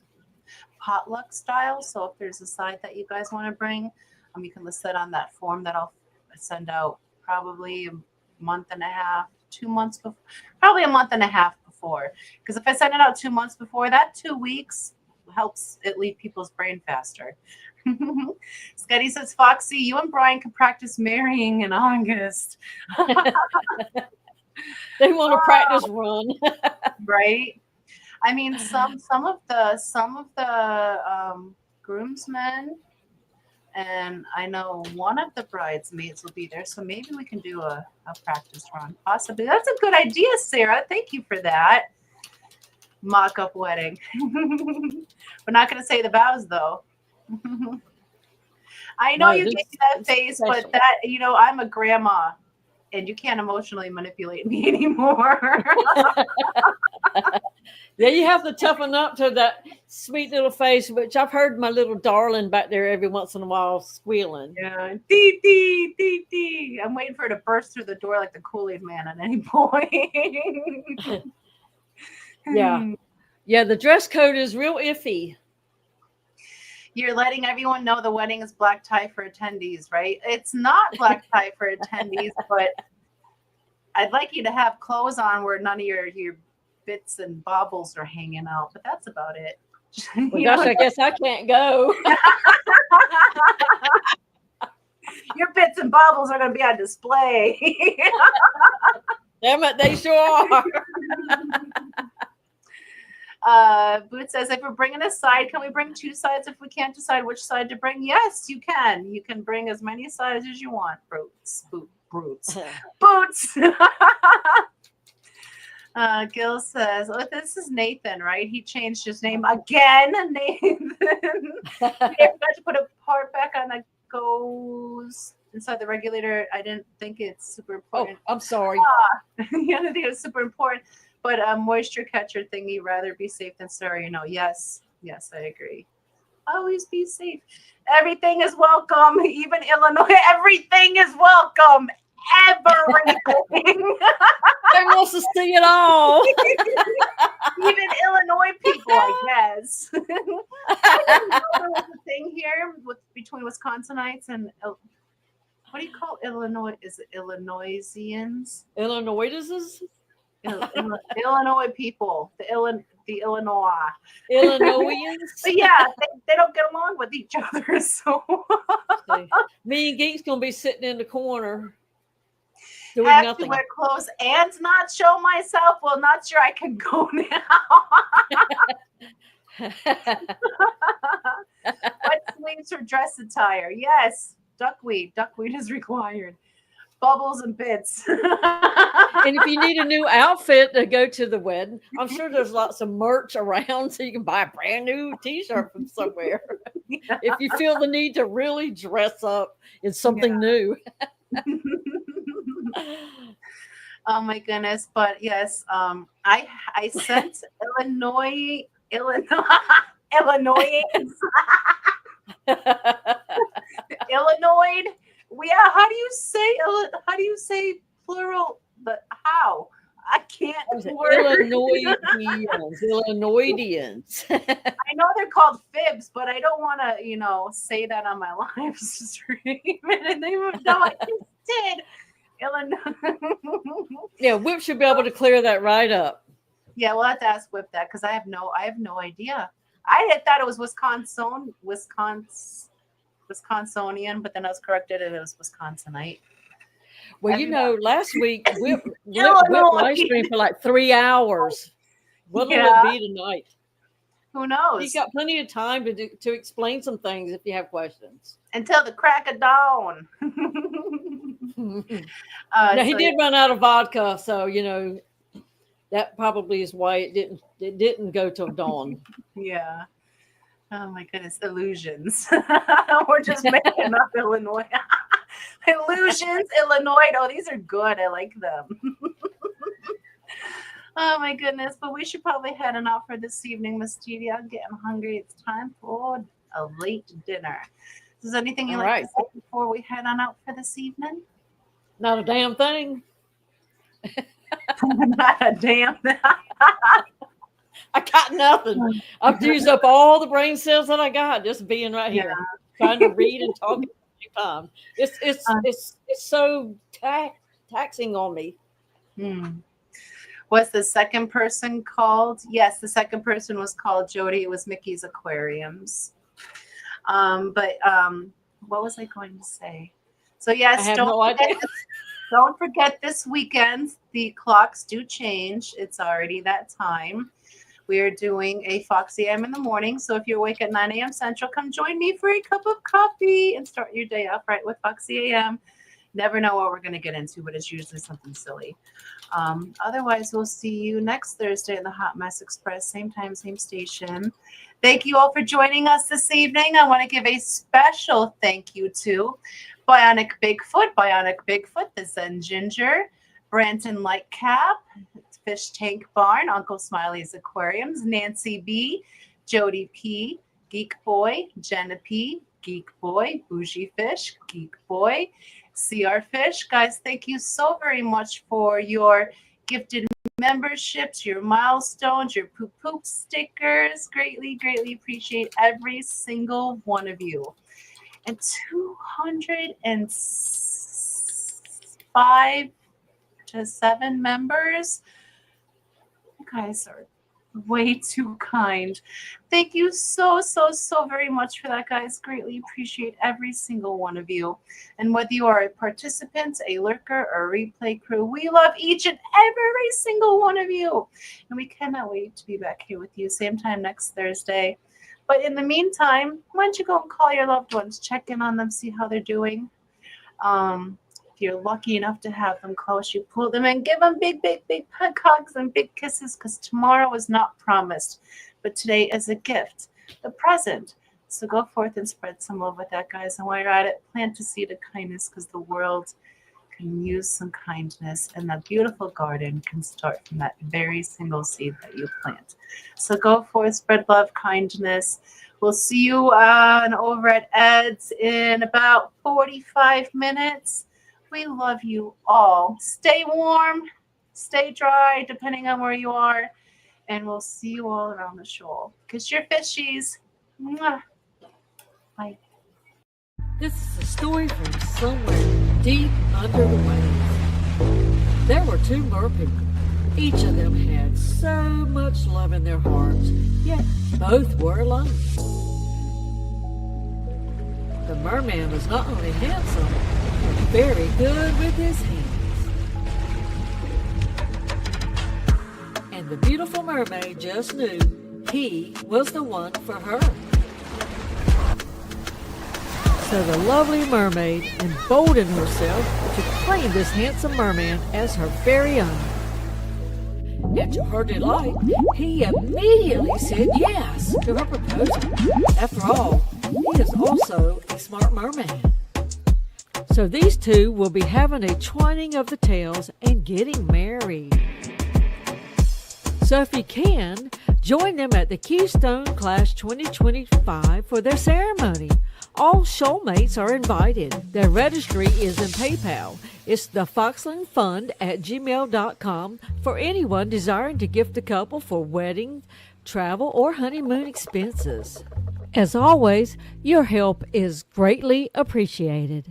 Potluck style. So if there's a side that you guys want to bring, you can list that on that form that I'll send out probably a month and a half, 2 months before, probably a month and a half before. Because if I send it out 2 months before, that 2 weeks helps it leave people's brain faster. Scotty says, Foxy, you and Brian can practice marrying in August. They want to practice run. Right? I mean, some of the groomsmen, and I know one of the bridesmaids will be there, so maybe we can do a practice run, possibly. That's a good idea, Sarah. Thank you for that. Mock-up wedding. We're not going to say the vows, though. I know you gave me that face, special. but that, I'm a grandma, and you can't emotionally manipulate me anymore. Yeah, you have to toughen up to that sweet little face, which I've heard my little darling back there every once in a while squealing. Yeah, dee dee dee dee. I'm waiting for her to burst through the door like the Kool-Aid Man at any point. Yeah, the dress code is real iffy. You're letting everyone know the wedding is black tie for attendees, right? It's not black tie for attendees, but I'd like you to have clothes on where none of your bits and baubles are hanging out, but that's about it. Well, gosh, I guess I can't go. Your bits and baubles are going to be on display. Damn it, they sure are. Boot says, if we're bringing a side, can we bring 2 sides if we can't decide which side to bring? Yes, you can. You can bring as many sides as you want. Boots. Gil says, oh, this is Nathan, right? He changed his name again. Nathan. He forgot to put a part back on that goes inside the regulator. I didn't think it's super important. Oh, I'm sorry. Yeah, I didn't think it was super important. But a moisture catcher thingy, rather be safe than sorry. Yes, I agree. Always be safe. Everything is welcome. Even Illinois, everything is welcome. Everything. They wants to see it all. Even Illinois people, I guess. I didn't know there was a thing here between Wisconsinites and what do you call Illinois? Is it Illinoisians? Illinoises? Illinois people, the Illinois. Illinoisans? But yeah, they don't get along with each other. So me and Geek's gonna be sitting in the corner doing have nothing. to wear clothes and not show myself. Well, not sure I can go now. Wet sleeves for dress attire. Yes, duckweed. Duckweed is required. Bubbles and bits. And if you need a new outfit to go to the wedding, I'm sure there's lots of merch around so you can buy a brand new t-shirt from somewhere. Yeah. If you feel the need to really dress up in something new. Oh my goodness. But yes, I sent Illinois. Illinois. Yeah, how do you say plural? But how? I can't Those are work. Illinoisians. I know they're called fibs, but I don't want to, say that on my live stream. And they moved on. I just did. Illinois. Yeah, Whip should be able to clear that right up. Yeah, we'll have to ask Whip that because I have no idea. I had thought it was Wisconsinian, but then I was corrected and it was Wisconsinite. Well, last week Whip Illinois. live streamed for like 3 hours. What'll Yeah. it be tonight? Who knows? You got plenty of time to explain some things if you have questions. Until the crack of dawn. Now he did run out of vodka, so that probably is why it didn't go till dawn. Yeah. Oh my goodness, illusions. We're just making up Illinois. Illusions, Illinois. Oh, these are good. I like them. Oh my goodness, but we should probably head on out for this evening, Miss Didi. I'm getting hungry. It's time for a late dinner. Is there anything you'd like to say before we head on out for this evening? Not a damn thing. Not a damn thing. I got nothing. I've used up all the brain cells that I got just being right here, trying to read and talk at the same time. It's so taxing on me. Was the second person called? Yes, the second person was called Jody. It was Mickey's Aquariums. But what was I going to say? So yes, don't forget this weekend. The clocks do change. It's already that time. We are doing a Foxy AM in the morning. So if you're awake at 9 a.m. Central, come join me for a cup of coffee and start your day off right with Foxy AM. Never know what we're going to get into, but it's usually something silly. Otherwise, we'll see you next Thursday in the Hot Mess Express. Same time, same station. Thank you all for joining us this evening. I want to give a special thank you to Bionic Bigfoot, the Zen Ginger, Branton Lightcap, Fish Tank Barn, Uncle Smiley's Aquariums, Nancy B, Jody P, Geek Boy, Jenna P, Geek Boy, Bougie Fish, Geek Boy, CR Fish. Guys, thank you so very much for your gifted memberships, your milestones, your poop poop stickers. Greatly, greatly appreciate every single one of you. And 205 to 7 members. You guys are way too kind. Thank you so very much for that, guys. Greatly appreciate every single one of you. And whether you are a participant, a lurker, or a replay crew, we love each and every single one of you. And we cannot wait to be back here with you same time next Thursday. But in the meantime, why don't you go and call your loved ones, check in on them, see how they're doing. If you're lucky enough to have them close, you pull them in, give them big hugs and big kisses, because tomorrow is not promised, but today is a gift, the present. So go forth and spread some love with that, guys. And while you're at it, plant a seed of kindness, because the world can use some kindness, and that beautiful garden can start from that very single seed that you plant. So go forth, spread love, kindness. We'll see you over at Ed's in about 45 minutes. We love you all. Stay warm, stay dry, depending on where you are. And we'll see you all around the shoal. Kiss your fishies. Mwah. Bye. This is a story from somewhere deep under the waves. There were two merpeople. Each of them had so much love in their hearts, yet both were alone. The merman was not only handsome, but very good with his hands. And the beautiful mermaid just knew he was the one for her. So the lovely mermaid emboldened herself to claim this handsome merman as her very own. And to her delight, he immediately said yes to her proposal. After all, he is also a smart merman. So these two will be having a twining of the tails and getting married. So if you can, join them at the Keystone Clash 2025 for their ceremony. All shoalmates are invited. Their registry is in PayPal. It's the foxlandfund@gmail.com for anyone desiring to gift the couple for wedding, travel, or honeymoon expenses. As always, your help is greatly appreciated.